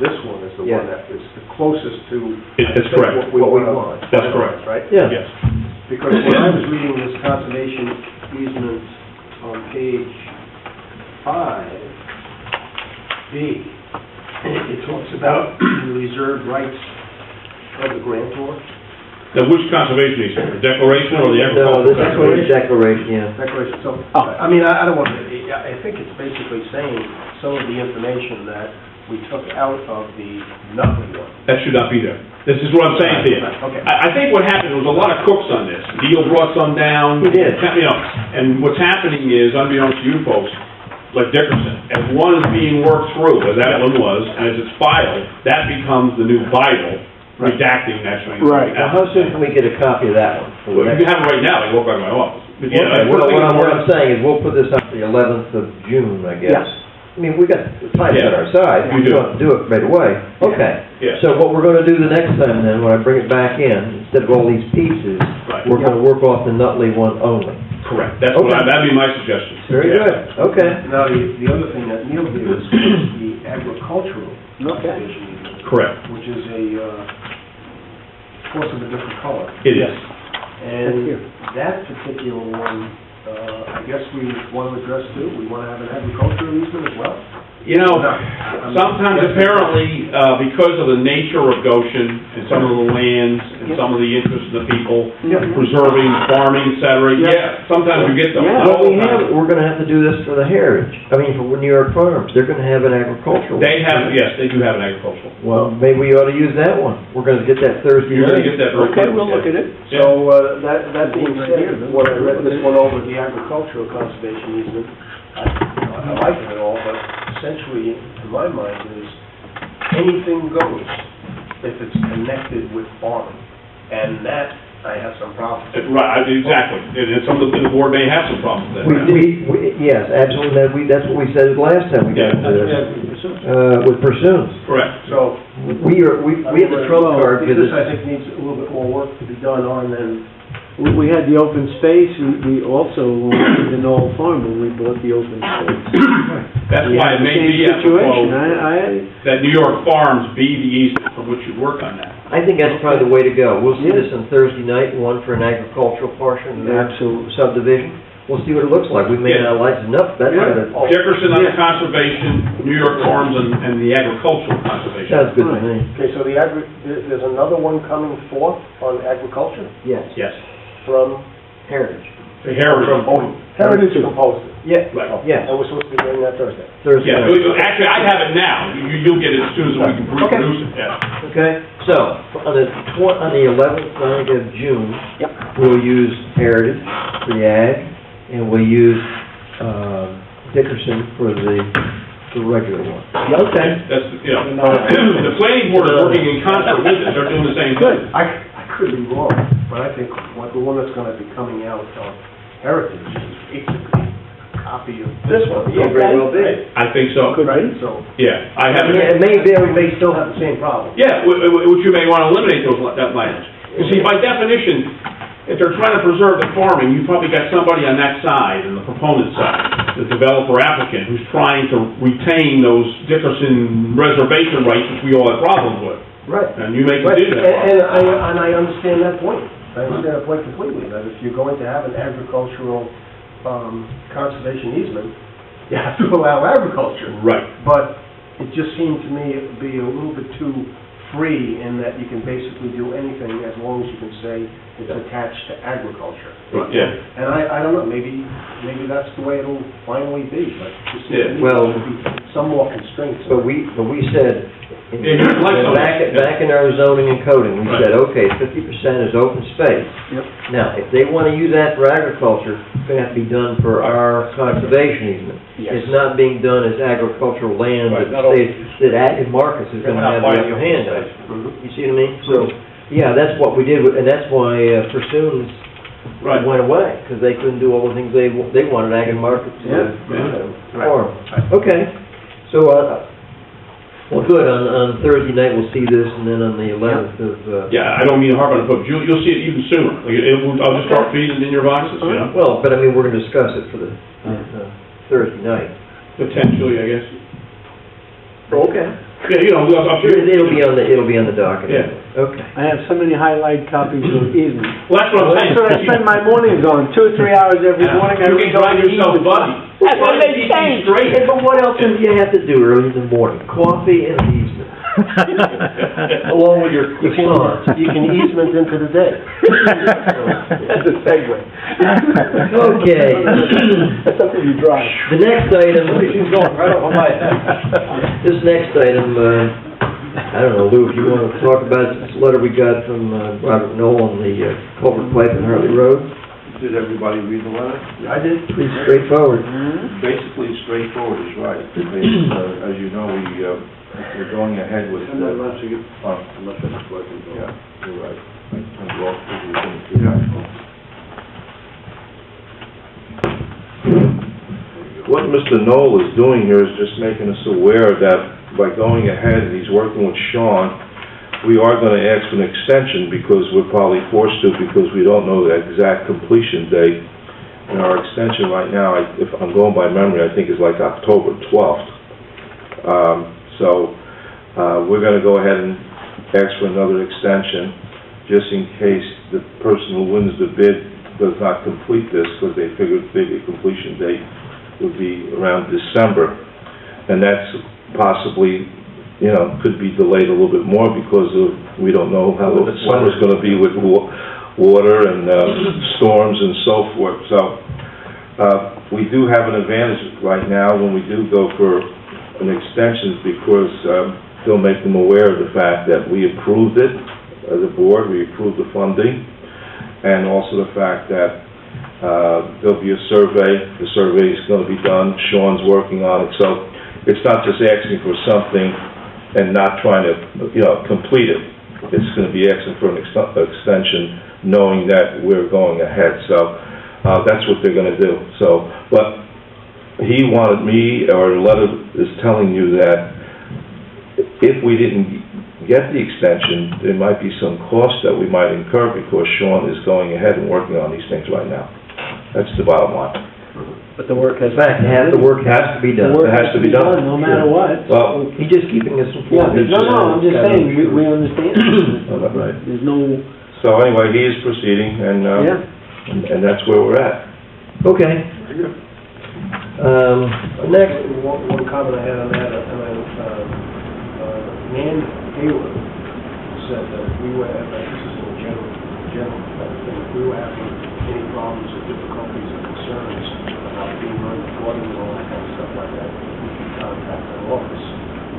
this one is the Yeah. one that is the closest to. That's I think, correct. What we What we want. That's correct. Right? Yeah. Yes. Because when I was reading this conservation easement on page 5B, it talks about the reserved rights of the grantor. Now, which conservation easement, the declaration or the No, agricultural? this is declaration, yeah. Declaration, so, I mean, I don't want to, I think it's basically saying some of the information that we took out of the Nutley one. That should not be there. This is what I'm saying to you. Okay. I think what happened, there was a lot of cooks on this. Neil brought some down. He did. You know, and what's happening is, unbeknownst to you folks, like Dickerson, as one is being worked through, as that one was, and as it's filed, that becomes the new Bible, redacting actually. Right. Now, how soon can we get a copy of that one? For the Well, next- you have it right now, I walk by my office. But, yeah, Okay, first thing what in the morning- I'm saying is, we'll put this up the 11th of June, I guess. Yes. I mean, we got time Yeah. on our side, You we do. don't do it right away. Okay. Yeah. So what we're gonna do the next time then, when I bring it back in, instead of all these pieces, Right. we're gonna work off the Nutley one only. Correct, that's what Okay. that'd be my suggestion. Very Yeah. good, okay. Now, the other thing that Neil did was the agricultural conservation easement, Correct, which is of course, of a different color. it is. And that particular one, I guess we want to address too, we want to have an agricultural easement as well? You know, No. sometimes apparently, because of the nature of Goshen and some of the lands and some of the interests of the people, preserving, farming, et cetera, yeah, sometimes you get those. Yeah. Not all Well, the time. we're gonna have to do this for the Heritage, I mean, for New York Farms, they're gonna have an agricultural. They have, yes, they do have an agricultural. Well, maybe we ought to use that one, we're gonna get that Thursday You're gonna night. get that very Okay, quick. we'll look at it. So, that being said, when I read this one over, the agricultural conservation easement, I like it all, but essentially, in my mind, is anything goes if it's connected with farming. And that, I have some problems. Right, exactly, and some of the board may have some problems with that. Yes, absolutely, that's what we said last time we got into this, with Pursuance. Correct. So, We have the trump card for this, this. I think, needs a little bit more work to be done on than. We had the open space, we also, did the Knoll Farm, when we bought the open space. That's We why had it the may same be situation. apropos that New York Farms be the easement from which you work on that. I think that's probably the way to go. We'll see this on Thursday night, one for an agricultural portion of the Absolutely. subdivision. We'll see what it looks like. We may Yeah. not like it enough, that's Yeah. kind of, Dickerson on the conservation, New York Farms and the agricultural conservation. sounds good to me. Okay, so there's another one coming forth on agriculture Yes, Yes. from. Heritage. The Heritage. Heritage composed it. Yeah, Right. yeah, And we're supposed to be doing that Thursday. Thursday Yeah, night. actually, I have it now. You'll get it as soon as we can reproduce it, yeah. Okay, so, on the 11th night of June, Yep. we'll use Heritage for the ag, and we'll use Dickerson for the regular one. Okay. That's, you know, the planning board is working in concert with it, they're doing the same thing. I could be wrong, but I think the one that's gonna be coming out of Heritage is basically a copy of this one. May very well be. I think so, Right, so, yeah. I have Yeah, it. it may still have have the same problem. Yeah, which you may want to eliminate that language. You see, by definition, if they're trying to preserve the farming, you've probably got somebody on that side, on the proponent side, the developer applicant, who's trying to retain those Dickerson reservation rights, which we all have problems with. Right. And you may Right, do that. and I understand that point. I understand that point completely, that if you're going to have an agricultural, conservation easement, you have to allow agriculture. Right. But it just seemed to me it would be a little bit too free in that you can basically do anything as long as you can say it's attached to agriculture. Yeah. And I don't know, maybe that's the way it'll finally be, but it just seems to me Well- there should be some more constraints. But we said, Yeah, you'd like some. Back in our zoning and coding, we said, okay, 50% is open space. Yep. Now, if they want to use that for agriculture, it's going to have to be done for our conservation easement. Yes. It's not being done as agricultural land Right, that not all- stays, that Active Markets is going to have the upper hand on. You see what I mean? So, yeah, that's what we did, and that's why Pursuance Right. went away, because they couldn't do all the things they wanted Active Markets farm. Okay, so, well, good, on Thursday night, we'll see this, and then on the 11th of... Yeah, I don't mean to harp on it, but you'll see it even sooner. Like, I'll just start feeding it in your boxes, you know? Well, but I mean, we're gonna discuss it for the Thursday night. Potentially, I guess. Okay. Yeah, you know, I'm sure. It'll be on the docket. Yeah. Okay. I have so many highlight copies of easement. Well, that's what I'm saying. That's what I spend my mornings on, 2 or 3 hours every morning. I You read can all drive the yourself easements. buddy. That's what they say. Straight. Hey, but what else do you have to do early in the morning? Coffee and easement. Along with your croissants. You can easement into the day. That's a segue. Okay. That's something you drive. The next item, Right on my head. this next item, I don't know, Lou, if you want to talk about this letter we got from Robert Knoll on the culvert pipe in Hartley Road? Did everybody read the letter? I did. Pretty straightforward. Basically, straightforward is right. As you know, we're going ahead with... Unless it's working. Yeah, you're right. What Mr. Knoll is doing here is just making us aware that by going ahead, and he's working with Sean, we are going to ask for an extension because we're probably forced to, because we don't know the exact completion date. And our extension right now, if I'm going by memory, I think is like October 12th. We're going to go ahead and ask for another extension, just in case the person who wins the bid does not complete this, because they figured maybe a completion date would be around December. And that's possibly, could be delayed a little bit more because we don't know how the summer's going to be with water and storms and so forth. So we do have an advantage right now when we do go for an extension, because they'll make them aware of the fact that we approved it as a board, we approved the funding, and also the fact that there'll be a survey. The survey is going to be done. Sean's working on it. So it's not just asking for something and not trying to, complete it. It's going to be asking for an extension, knowing that we're going ahead. So that's what they're going to do. So, but he wanted me, or the letter is telling you that if we didn't get the extension, there might be some costs that we might incur because Sean is going ahead and working on these things right now. That's the bottom line. But the work has... In fact, the work has to be done. The work It has to be done. no matter what. Well, he's just keeping us informed. I'm just saying, we understand. Right. There's no... So anyway, he is proceeding, and that's where we're at. Okay. Next. One comment I had on that, Nan Hayward said that we were, this is in general thing, if we were having any problems or difficulties or concerns about being run according and all that kind of stuff like that, we could contact our office.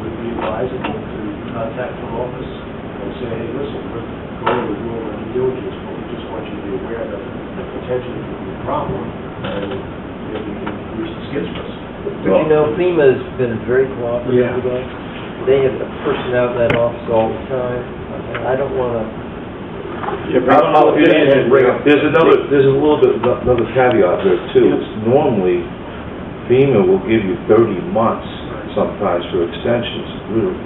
Would it be advisable to contact our office and say, hey, listen, we're going to do our due diligence, but we just want you to be aware that the potential could be a problem, and we can use the skid for us. But FEMA's been very cooperative with us. They have a person out in that office all the time. I don't want to... There's a little bit, another caveat there too. Normally, FEMA will give you 30 months sometimes for extensions.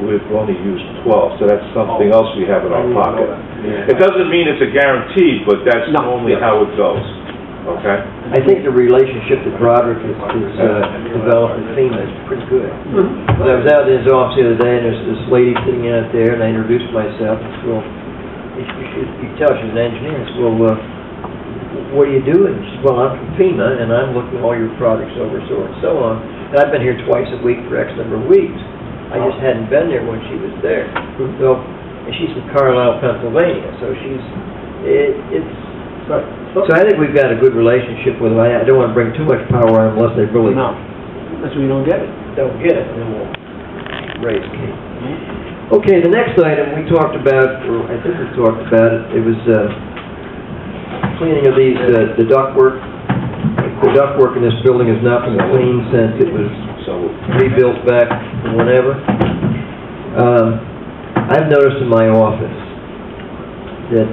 We've only used 12, so that's something else we have in our pocket. It doesn't mean it's a guarantee, but that's normally how it goes, okay? I think the relationship that Broderick has developed with FEMA is pretty good. I was out in his office the other day, and there's this lady sitting out there, and I introduced myself, and said, well, you tell she's an engineer. I said, well, what do you do? And she said, well, I'm from FEMA, and I'm looking at all your projects over, so and so on. And I've been here twice a week for X number of weeks. I just hadn't been there when she was there. So, and she's from Carlisle, Pennsylvania, so so I think we've got a good relationship with them. I don't want to bring too much power on them unless they really... No, unless we don't get it. Don't get it, and then we'll raise Kate. Okay, the next item we talked about, or I think we talked about it, it was cleaning of these, the ductwork. The ductwork in this building has not been cleaned since it was rebuilt back whenever. I've noticed in my office that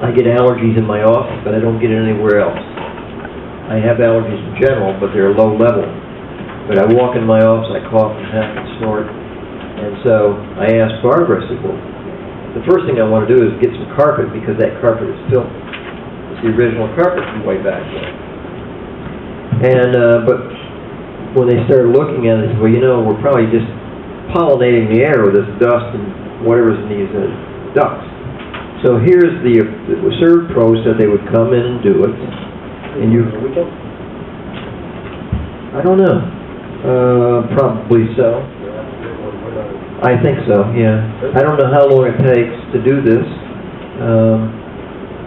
I get allergies in my office, but I don't get it anywhere else. I have allergies in general, but they're low level. But I walk in my office, I cough and have and snort, and so I asked Barbara, I said, well, the first thing I want to do is get some carpet, because that carpet is filthy. It's the original carpet from way back there. And, but when they started looking at it, they said, well, you know, we're probably just pollinating the air with this dust and whatever's in these ducts. So here's the Serve Pro said they would come in and do it. And you, I don't know, probably so. I think so, yeah. I don't know how long it takes to do this.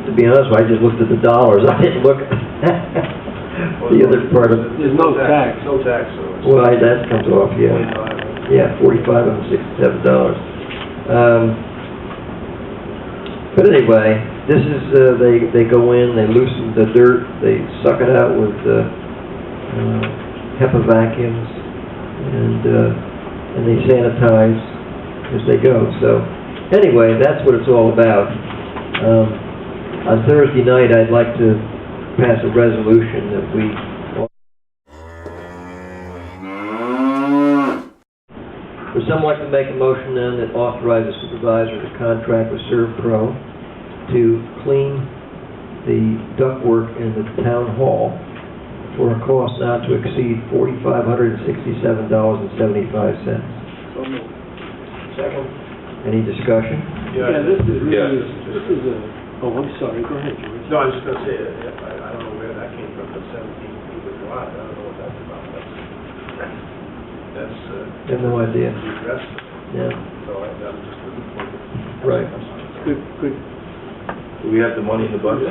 To be honest, I just looked at the dollars. I didn't look at the other part of it. There's no tax. No tax, so it's... Well, that comes off, yeah. Yeah, $45 and $67. But anyway, this is, they go in, they loosen the dirt, they suck it out with HEPA vacuums, and they sanitize as they go. So anyway, that's what it's all about. On Thursday night, I'd like to pass a resolution that we... Would someone like to make a motion then that authorizes the supervisor to contract with Serve Pro to clean the ductwork in the town hall for a cost not to exceed $4,567.75. Second? Any discussion? Yeah, this is Yeah. really, this is a, oh, I'm sorry, go ahead, George. No, I was just gonna say, I don't know where that came from, the 17 feet of wide, I don't know what that's about. That's, I have no idea. the address, Yeah, so I'm just looking for it. right. Good. Do we have the money in the budget?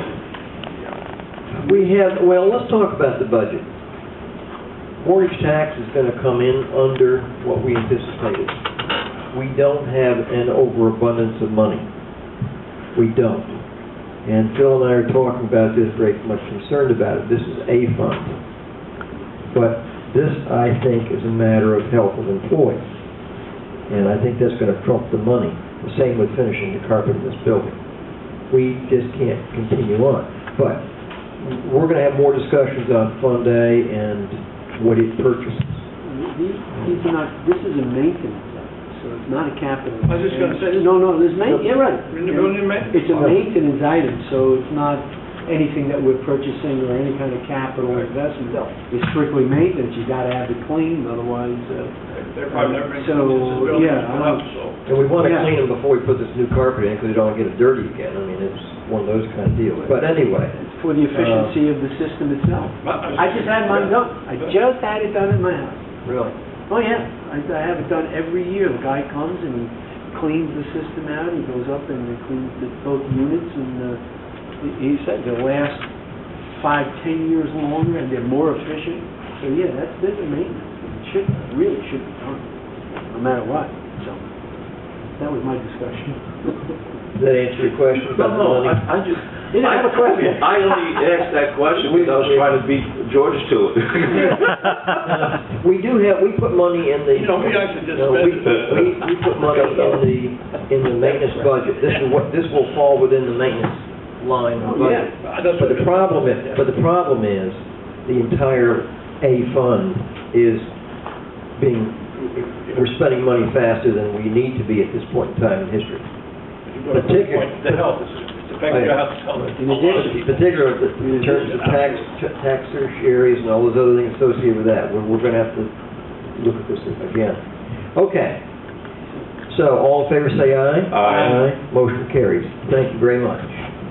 We have, well, let's talk about the budget. Mortgage tax is going to come in under what we anticipated. We don't have an overabundance of money. We don't. And Phil and I are talking about this, very much concerned about it. This is a fund. But this, I think, is a matter of health of employees. And I think that's going to trump the money. The same with finishing the carpet in this building. We just can't continue on. But we're going to have more discussions on Fund A and what it purchases. These are not, this is a maintenance item, so it's not a capital. I was just gonna say- No, there's maintenance, you're right. We're in the building maintenance. It's a maintenance item, so it's not anything that we're purchasing or any kind of capital investment. It's strictly maintenance, you gotta have it cleaned, otherwise, They're probably never going to So, use this building yeah, as well, so. And we want to Yeah. clean them before we put this new carpet in, because we don't want to get it dirty again. I mean, it's one of those kind of deals. But anyway, it's for the efficiency of the system itself. I just had mine done, I just had it done in my house. really, Oh, yeah, I have it done every year. The guy comes and he cleans the system out, he goes up and he cleans both units, and he said they'll last 5-10 years longer and they're more efficient. So, yeah, that's business maintenance. It really should be done, no matter what. So, that was my discussion. does that answer your question about the money? I just... You didn't have a question. I only asked that question because I was trying to beat George to it. We put money in the... You know, we actually just No, we put money in the maintenance budget. This will fall within the maintenance line of the budget. But the problem is, the entire A fund is we're spending money faster than we need to be at this point in time in history. The health is affecting your health. In addition, Particularly in terms of tax tertiaries and all those other things associated with that. We're going to have to look at this again. Okay. So, all in favor say aye. Aye. Motion carries. Thank you very much.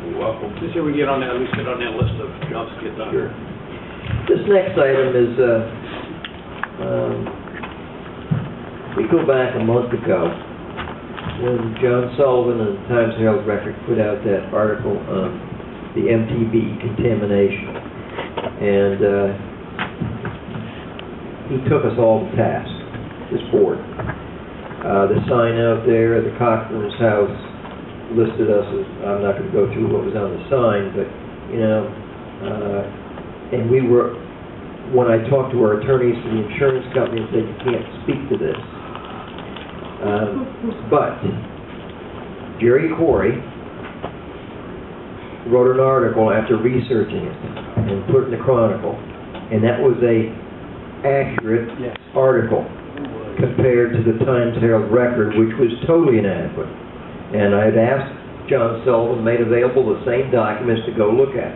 You're welcome. Just so we get on that, at least get on that list of jobs to get done. Sure. This next item is, we go back a month ago when John Sullivan and the Times Herald Record put out that article on the MTB contamination. And he took us all to task, this board. The sign out there at the Cochran's house listed us as, I'm not gonna go through what was on the sign, but, you know, and we were, when I talked to our attorneys for the insurance company, and said, you can't speak to this. But Jerry Corey wrote an article after researching it and put it in the Chronicle, and that was a accurate article compared to the Times Herald Record, which was totally inadequate. And I had asked John Sullivan, made available the same documents to go look at.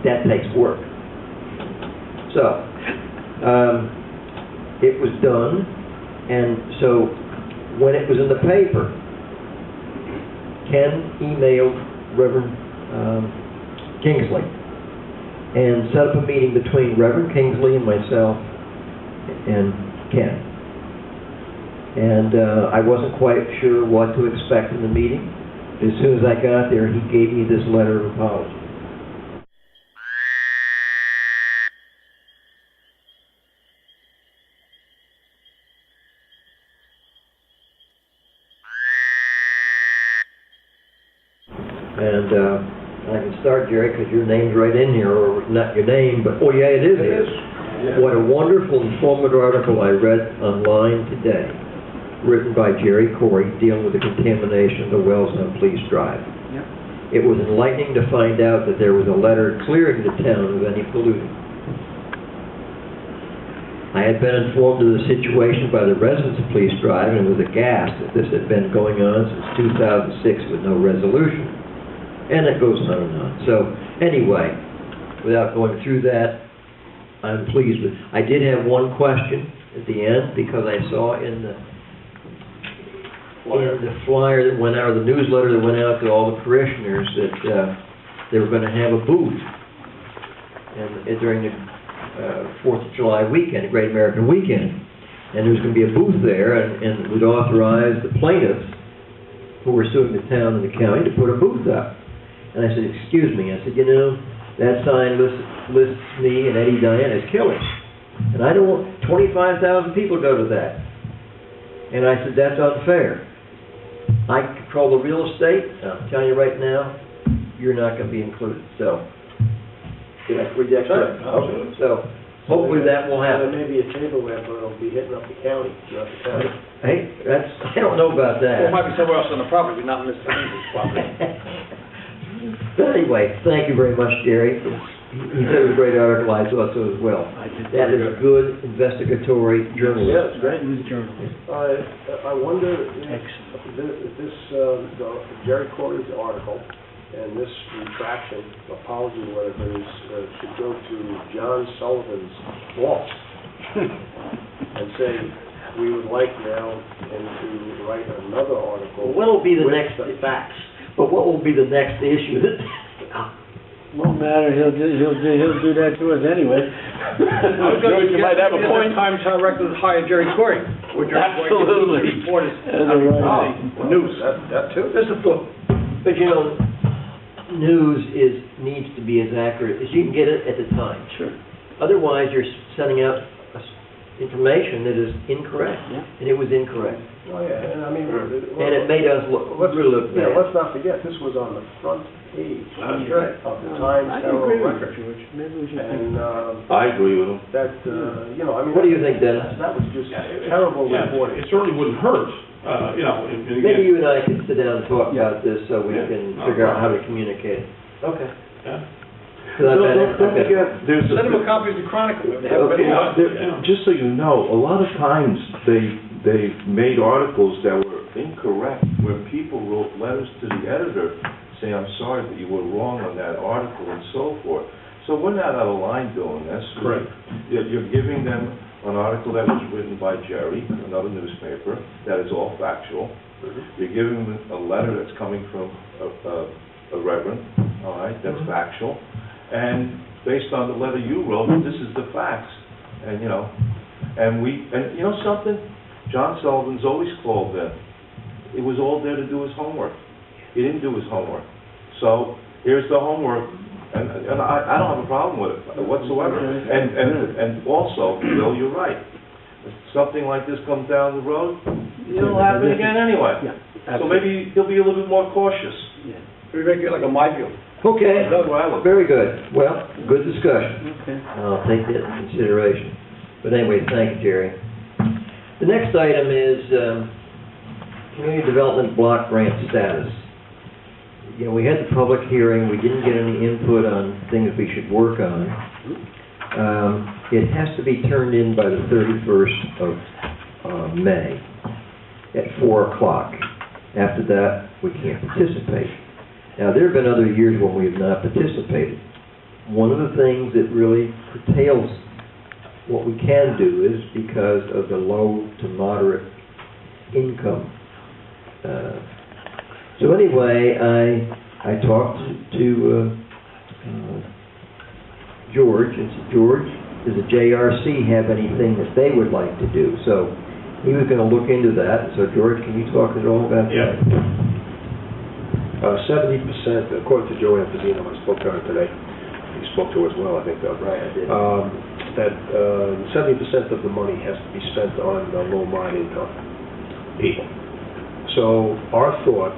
That takes work. So, it was done, and so when it was in the paper, Ken emailed Reverend Kingsley and set up a meeting between Reverend Kingsley and myself and Ken. And I wasn't quite sure what to expect in the meeting. As soon as I got there, he gave me this letter of apology. And I can start, Jerry, because your name's right in here, or not your name, but, oh yeah, it is. Yeah. What a wonderful, informative article I read online today, written by Jerry Corey, dealing with the contamination of the wells on Police Drive. It was enlightening to find out that there was a letter clearing the town of any polluting. I had been informed of the situation by the residents of Police Drive and was aghast that this had been going on since 2006 with no resolution. And it goes on and on. So, anyway, without going through that, I'm pleased with it. I did have one question at the end, because I saw in the flyer that went out, or the newsletter that went out to all the parishioners, that they were going to have a booth during the 4th of July weekend, the Great American Weekend. And there was going to be a booth there, and it would authorize the plaintiffs who were suing the town and the county to put a booth up. And I said, excuse me. I said, you know, that sign lists me and Eddie Diane as killers. And I don't want 25,000 people go to that. And I said, that's unfair. I control the real estate, and I'm telling you right now, you're not going to be included. So, did I read that correct? Okay. So, hopefully that will happen. There may be a table where it'll be hitting up the county, not the county. Hey, I don't know about that. Well, it might be somewhere else on the property, but not in Mr. Henry's property. But anyway, thank you very much, Jerry. He said it was a great article, I thought so as well. That is a good investigatory journalism. Yeah, it's great. It was journalism. I wonder if this, Jerry Corey's article and this retraction, apology, whatever it is, should go to John Sullivan's boss and say, we would like now to write another article. What will be the with next the facts? But what will be the next issue? Won't matter, he'll do that to us anyway. You might have a point. Times Herald Record hired Jerry Corey. Absolutely. Reporters. News, that too? There's a book. But you know, news needs to be as accurate as you can get it at the time. Sure. Otherwise, you're sending out information that is incorrect. Yeah. And it was incorrect. Oh, yeah, and I mean... And it made us really look bad. Yeah, let's not forget, this was on the front page of the Times Herald Record. George. Maybe we should And, I agree with him. that, you know, I mean... What do you think, Dennis? That was just terrible reporting. It certainly wouldn't hurt, you know, and again... Maybe you and I can sit down and talk about this so we can Yeah. figure out how to communicate. Okay. Yeah. Don't forget, there's Send them a copy of the Chronicle. They have a better just so you know, a lot of times they made articles that were incorrect, where people wrote letters to the editor saying, I'm sorry that you were wrong on that article and so forth. So we're not out of line doing this. Correct. You're giving them an article that was written by Jerry, another newspaper, that is all factual. You're giving them a letter that's coming from a reverend, all right, that's factual. And based on the letter you wrote, this is the facts. And, you know, and you know something? John Sullivan's always called in. It was all there to do his homework. He didn't do his homework. So, here's the homework. And I don't have a problem with it whatsoever. And also, Bill, you're right. If something like this comes down the road, it'll happen again anyway. Yeah, So absolutely. maybe he'll be a little bit more cautious. Yeah. We make it like a my view. Okay, That's where I look. very good. Well, good discussion. Okay. I'll take that into consideration. But anyway, thank you, Jerry. The next item is community development block grant status. You know, we had the public hearing, we didn't get any input on things we should work on. It has to be turned in by the 31st of May at 4 o'clock. After that, we can't participate. Now, there have been other years when we have not participated. One of the things that really curtails what we can do is because of the low to moderate income. So anyway, I talked to George, and said, George, does the JRC have anything that they would like to do? So he was going to look into that. So George, can you talk at all about that? 70%, according to Joanne Pizzino, I spoke to her today. You spoke to her as well, I think, Doug. Right, I did. That 70% of the money has to be spent on the low mod income people. So our thought,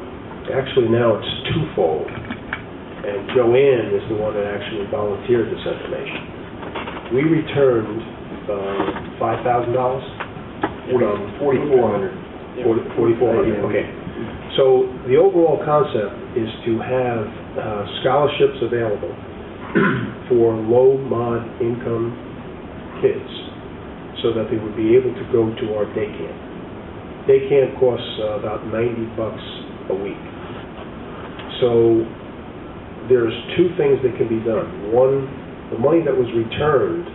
actually now it's twofold, and Joanne is the one that actually volunteered this information. We returned $5,000? $4,400. Okay. So the overall concept is to have scholarships available for low mod income kids so that they would be able to go to our day camp. Day camp costs about $90 a week. So there's two things that can be done. One, the money that was returned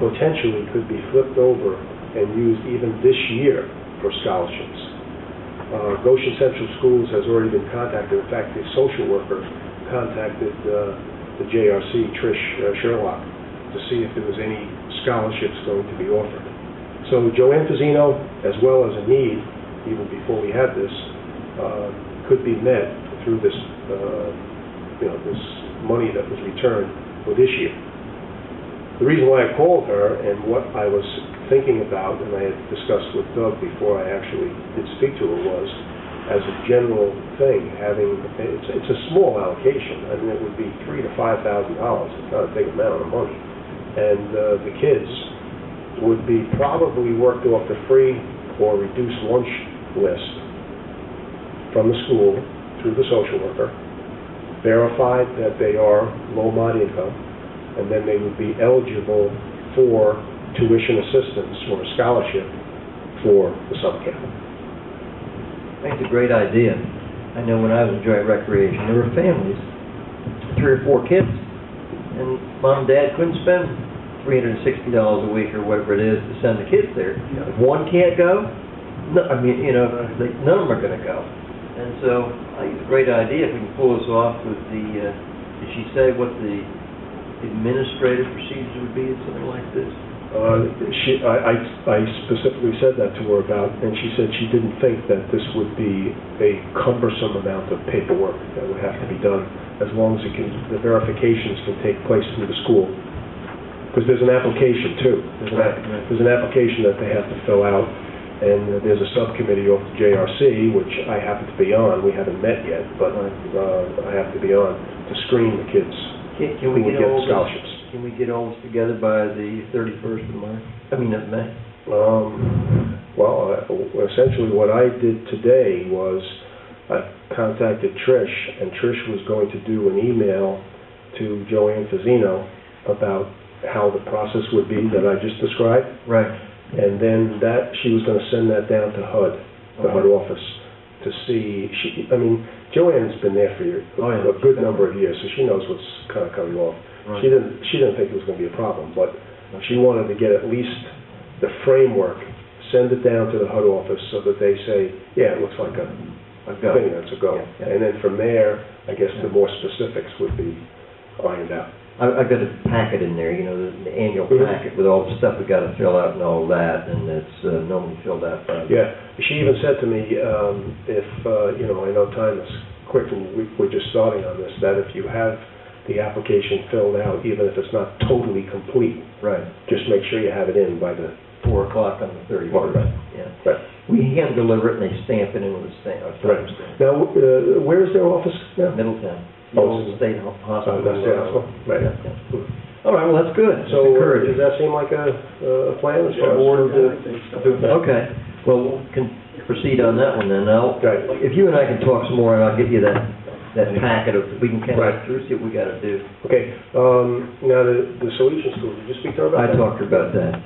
potentially could be flipped over and used even this year for scholarships. Goshen Central Schools has already been contacted. In fact, the social worker contacted the JRC, Trish Sherlock, to see if there was any scholarships going to be offered. So Joanne Pizzino, as well as a need, even before we had this, could be met through this, this money that was returned for this year. The reason why I called her and what I was thinking about, and I had discussed with Doug before I actually did speak to her, was as a general thing, it's a small allocation. I mean, it would be $3,000 to $5,000. It's not a big amount of money, and the kids would be probably worked off the free or reduced lunch list from the school through the social worker, verified that they are low mod income, and then they would be eligible for tuition assistance or a scholarship for the summer camp. I think it's a great idea. I know when I was in joint recreation, there were families, 3 or 4 kids, and mom and dad couldn't spend $360 a week or whatever it is to send the kids there. If one can't go, no, I mean, none of them are going to go. And so I think it's a great idea if we can pull this off with the, did she say what the administrative procedures would be in something like this? I specifically said that to her about, and she said she didn't think that this would be a cumbersome amount of paperwork that would have to be done, as long as the verifications can take place through the school. Because there's an application too. There's an application that they have to fill out, and there's a subcommittee off the JRC, which I happen to be on. We haven't met yet, but I have to be on to screen the kids Can we who would get get all the scholarships. Can we get all this together by the 31st of March? I mean, of May? Well, essentially what I did today was I contacted Trish, and Trish was going to do an email to Joanne Pizzino about how the process would be that I just described. Right. And then she was going to send that down to HUD, the HUD office, to see. Joanne's been there for a good number of years, so she knows what's kind of coming off. Right. She didn't think it was going to be a problem, but she wanted to get at least the framework, send it down to the HUD office so that they say, yeah, it looks like a thing, that's a go. Yeah. And then from there, I guess the more specifics would be ironed out. I've got a packet in there, the annual packet with all the stuff we got to fill out and all that, and it's normally filled out by... Yeah, she even said to me, if, I know time is quick and we're just starting on this, that if you have the application filled out, even if it's not totally complete, right, just make sure you have it in by the 4 o'clock on the 31st. Right. Yeah. Right. We hand deliver it and they stamp it in with a stamp. Right. Now, where is their office now? Middletown. The Oh, old state hospital. That's their hospital? Right. Yeah. All right, well, that's good. So, That's encouraging. does that seem like a plan as far as board, to do that? Okay, well, we can proceed on that one then. Okay. If you and I can talk some more, and I'll get you that packet of, we can kind Right. of through, see what we gotta do. Okay, now, the solution school, did you speak to her about I that? talked about that.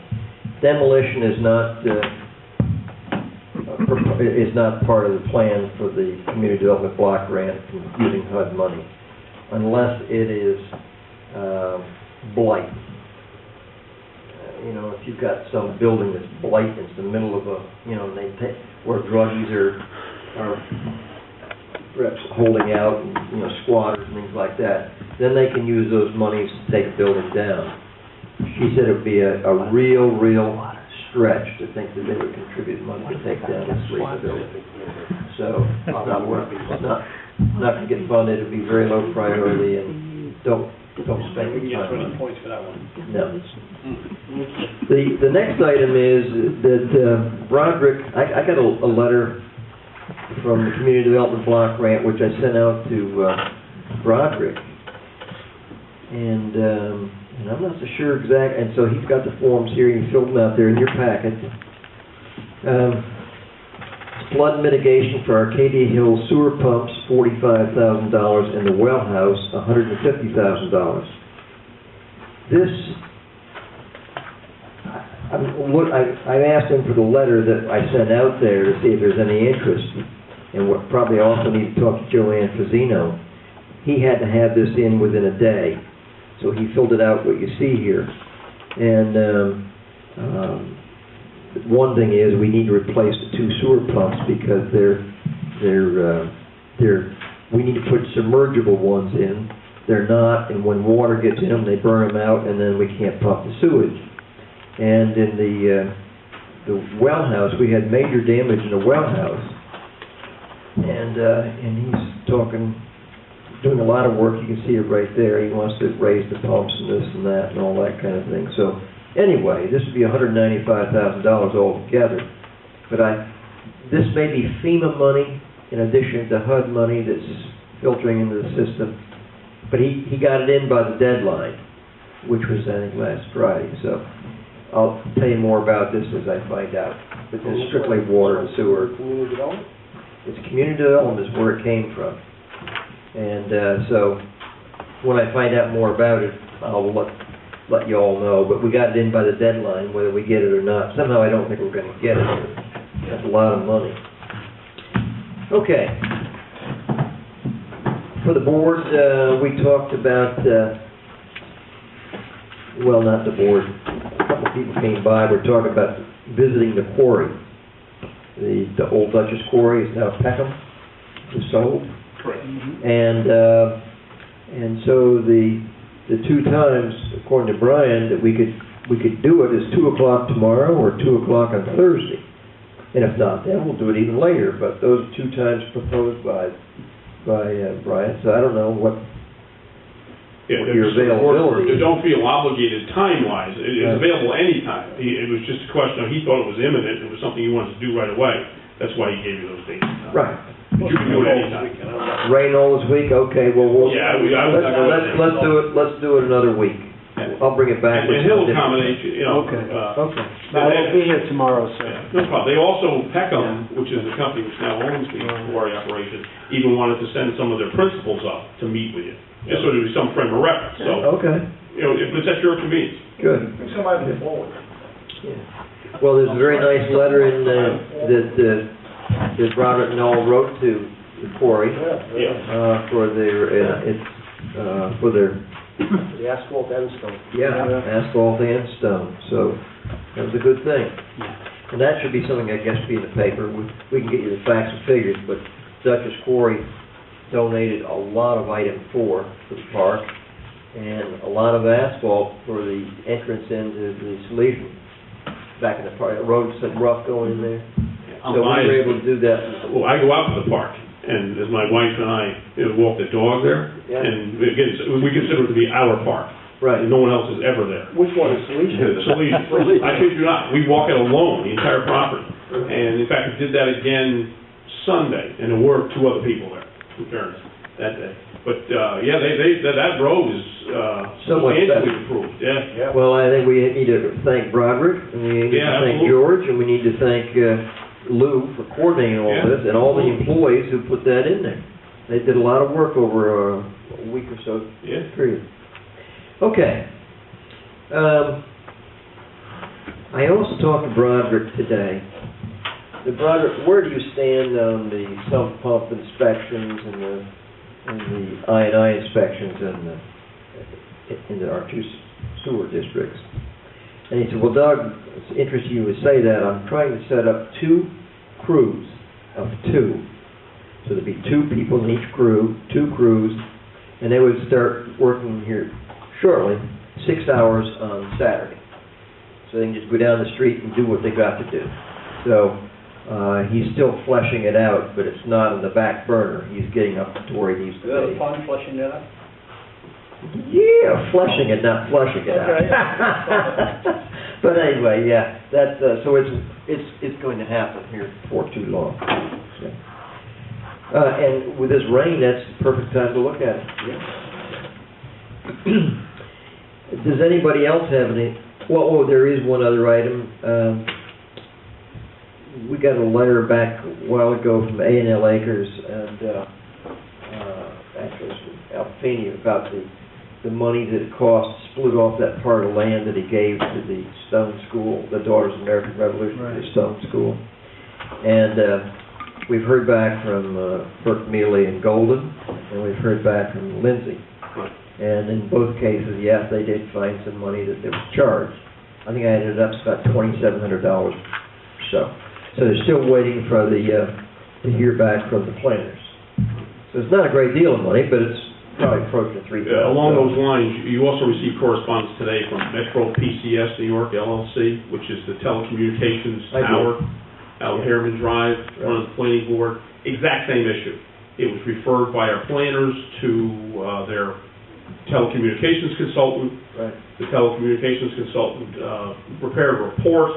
Demolition is not part of the plan for the community development block grant using HUD money, unless it is blight. You know, if you've got some building that's blight, it's the middle of a, you know, where druggies are perhaps holding out, and, you know, squatters and things like that, then they can use those monies to take a building down. She said it would be a real stretch to think that they would contribute money to take down this Lisa building. So, it's not worth it. It's not going to get funded, it'd be very low priority, and don't spend your time on it. points for that one. No. The next item is that Broderick, I got a letter from the Community Development Block Grant, which I sent out to Broderick, and I'm not so sure and so he's got the forms here, you filled them out there in your packet. Flood mitigation for Arcadia Hills sewer pumps, $45,000, and the well house, $150,000. This, I asked him for the letter that I sent out there to see if there's any interest, and what probably also need to talk to Joanne Fazzino. He had to have this in within a day, so he filled it out what you see here. And one thing is we need to replace the 2 sewer pumps because we need to put submergible ones in. They're not, and when water gets in them, they burn them out, and then we can't pump the sewage. And in the well house, we had major damage in the well house, and he's doing a lot of work. You can see it right there. He wants to raise the pumps and this and that and all that kind of thing. So anyway, this would be $195,000 altogether. But this may be FEMA money in addition to HUD money that's filtering into the system. But he got it in by the deadline, which was, I think, last Friday. So I'll tell you more about this as I find out. But this is strictly water and sewer. Community development? It's community development is where it came from. And so when I find out more about it, I'll let you all know. But we got it in by the deadline, whether we get it or not. Somehow I don't think we're going to get it. That's a lot of money. Okay. For the board, we talked about, well, not the board. A couple people came by. We're talking about visiting the quarry. The old Dutchess quarry is now Peckham. It's sold. Correct. And so the 2 times, according to Brian, that we could do it is 2 o'clock tomorrow or 2 o'clock on Thursday. And if not, then we'll do it even later. But those 2 times proposed by Brian. So I don't know what your availability. Don't feel obligated time-wise. It's available anytime. It was just a question of he thought it was imminent. It was something he wanted to do right away. That's why he gave you those dates. Right. But you can do it anytime. Rain all this week? Okay, well, Yeah, let's do it another week. I'll bring it back. And he'll accommodate you, Okay. Okay. I will be here tomorrow, sir. No problem. They also, Peckham, which is the company which now owns the quarry operation, even wanted to send some of their principals up to meet with you. Just so there'd be some frame of reference. So, Okay, you know, if it's at your convenience. good. Bring somebody forward. Yeah. Well, there's a very nice letter in that Robert Knoll wrote to the quarry for their The asphalt and stone. asphalt and stone. So that was a good thing. And that should be something, I guess, be in the paper. We can get you the facts and figures, but Dutchess Quarry donated a lot of item 4 for the park and a lot of asphalt for the entrance into the Salesian. Back in the park, the road was rough going in there. So we were able to do that. Well, I go out to the park, and as my wife and I walk the dog there, and again, we consider it to be our park. Right. And no one else is ever there. Which one is Salesian? Salesian. I kid you not, we walk it alone, the entire property. And in fact, we did that again Sunday, and there were 2 other people there, in fairness, that day. But, yeah, that road is Somewhat substantially better. improved, yeah. Well, I think we need to thank Broderick, and we need to Yeah, thank absolutely. George, and we need to thank Lou for coordinating all Yeah. this, and all the employees who put that in there. They did a lot of work over a week or so Yeah. period. Okay. I also talked to Broderick today. Broderick, where do you stand on the sump pump inspections and the I&I inspections in our 2 sewer districts? And he said, well, Doug, it's interesting you would say that. I'm trying to set up 2 crews of 2. So there'd be 2 people in each crew, 2 crews, and they would start working here shortly, 6 hours on Saturday. So they can just go down the street and do what they got to do. So he's still fleshing it out, but it's not on the back burner. He's getting up to where he needs to be. fun flushing that up? Yeah, fleshing it, not flushing it out. Okay. But anyway, yeah, that's, so it's going to happen here before too long. So. And with this rain, that's the perfect time to look at it. Does anybody else have any? Well, there is one other item. We got a letter back a while ago from A&L Acres and actually from Alphenia about the money that it cost to split off that part of land that he gave to the Stone School, the Daughters of the American Revolution, Right. the Stone School. And we've heard back from Burke Mealy and Golden, and we've heard back from Lindsay. And in both cases, yes, they did find some money that was charged. I think I ended up about $2,700 or so. So they're still waiting for to hear back from the planners. So it's not a great deal of money, but it's probably approaching $3,000. Along those lines, you also received correspondence today from Metro PCS New York LLC, which is the telecommunications I did. tower out Harriman Drive, Right. on the planning board. Exact same issue. It was referred by our planners to their telecommunications consultant. Right. The telecommunications consultant prepared a report,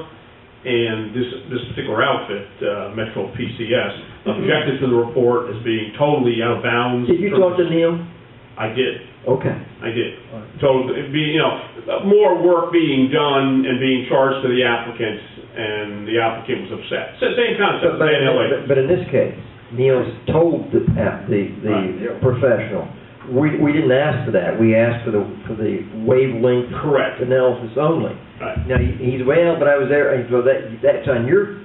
and this particular outfit, Metro PCS, objected to the report as being totally out of bounds. Did you talk to Neil? I did. Okay. I did. So it'd be, more work being done and being charged to the applicant, and the applicant was upset. Same concept, But in this case, Neil's told the professional, we didn't ask for that. We asked for the wavelength Correct. analysis only. Right. Now, he's, well, but I was there, and so that's on your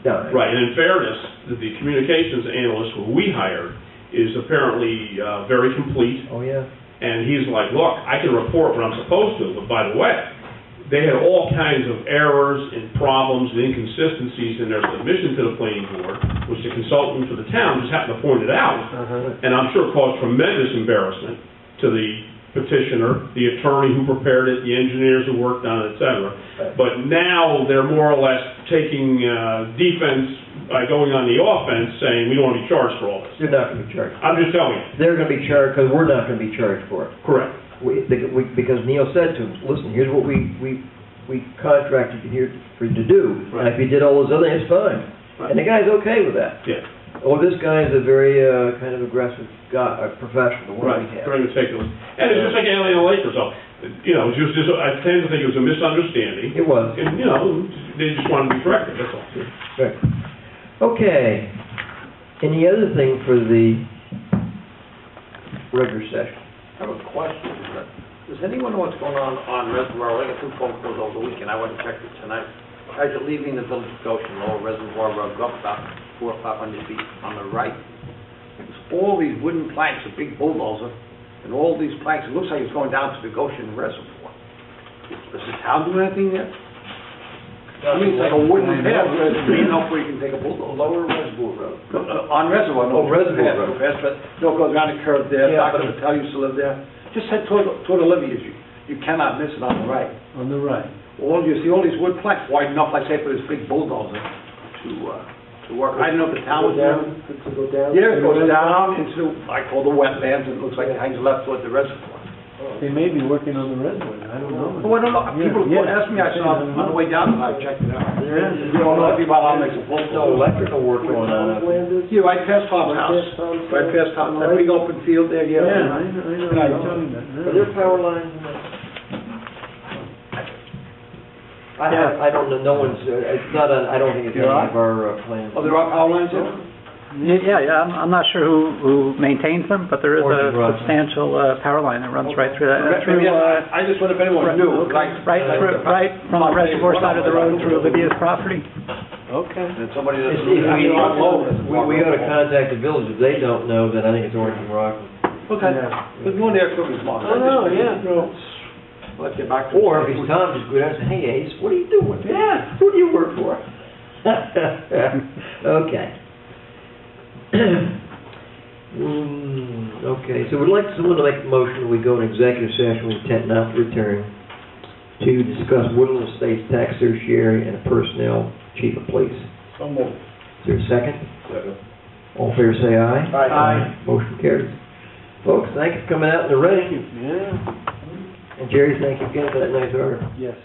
dime. Right, and in fairness, the communications analyst who we hired is apparently very complete, Oh, yeah. and he's like, look, I can report what I'm supposed to, but by the way, they had all kinds of errors and problems and inconsistencies in their submission to the planning board, which the consultant for the town just happened to point it out, and I'm sure caused tremendous embarrassment to the petitioner, the attorney who prepared it, the engineers who worked on it, et cetera. But now they're more or less taking defense by going on the offense, saying we don't want to be charged for all this. They're not going to be charged. I'm just telling you. They're going to be charged because we're not going to be charged for it. Correct. Because Neil said to him, listen, here's what we contracted you here for you to do. And if you did all those other things, fine. Right. And the guy's okay with that. Yeah. Oh, this guy is a very kind of aggressive guy, a professional. Right, very meticulous. And it's just like A&L Acres, so, just, I tend to think it was a misunderstanding. It was. And, they just wanted to be corrected, that's all. Right. Okay. Any other thing for the regular session? I have a question. Does anyone know what's going on Reservoir? I got 2 phone calls over the weekend. I went and checked it tonight. As you're leaving the village of Goshen, Lower Reservoir Road, go up about 400 or 500 feet on the right. There's all these wooden planks, a big bulldozer, and all these planks. It looks like it's going down to the Goshen Reservoir. Does the town do anything there? I mean, it's like a wooden path, big enough where you can take a bulldozer. Lower Reservoir Road. On Reservoir, no. Oh, Reservoir Road. But no, it goes around the curve there. Yeah, Dr. Patel used to live there. Just head toward Olivia's. You cannot miss it on the right. On the right. You see all these wood planks wide enough, like say, for this big bulldozer to work. I don't know if the town was there. To go down? Yeah, it goes down into, I call the wetlands, and it looks like it hangs left toward the reservoir. They may be working on the reservoir, I don't know. Oh, I don't know, people Yeah, asked me, I saw it on the way down, and I checked it out. Yeah. You don't know if people are makes a phone There's no electrical work going on. Yeah, right past Tom's house, right past Tom's, that big open field there, Yeah, yeah. I know, you're talking about. Are there power lines in that? I don't know, no one's, it's not on, I don't think it's on any of our plans. Oh, there are power lines there? Yeah, I'm not sure who maintains them, but there is Or a runs. substantial power line that runs right through that, Maybe, I just wonder if anyone knew, like. right from the reservoir side of the road through Olivia's property. Okay. And somebody that's. We ought to contact the village. If they don't know, then I think it's Orange Rock. Okay, there's one there, could be small. Oh, no, yeah. Let's get back to. Or if it's Tom, just go down and say, hey, Ace, what are you doing? Yeah. Who do you work for? Okay. Okay, so we'd like someone to make a motion that we go in executive session with intent not to return to discuss Woodland Estates tax certiorari and a personnel chief of police. So moved. Is there a second? Second. All in favor say aye. Aye. Motion carries. Folks, thank you for coming out in the rain. Yeah, And Jerry, thank you again for that nice order. yes.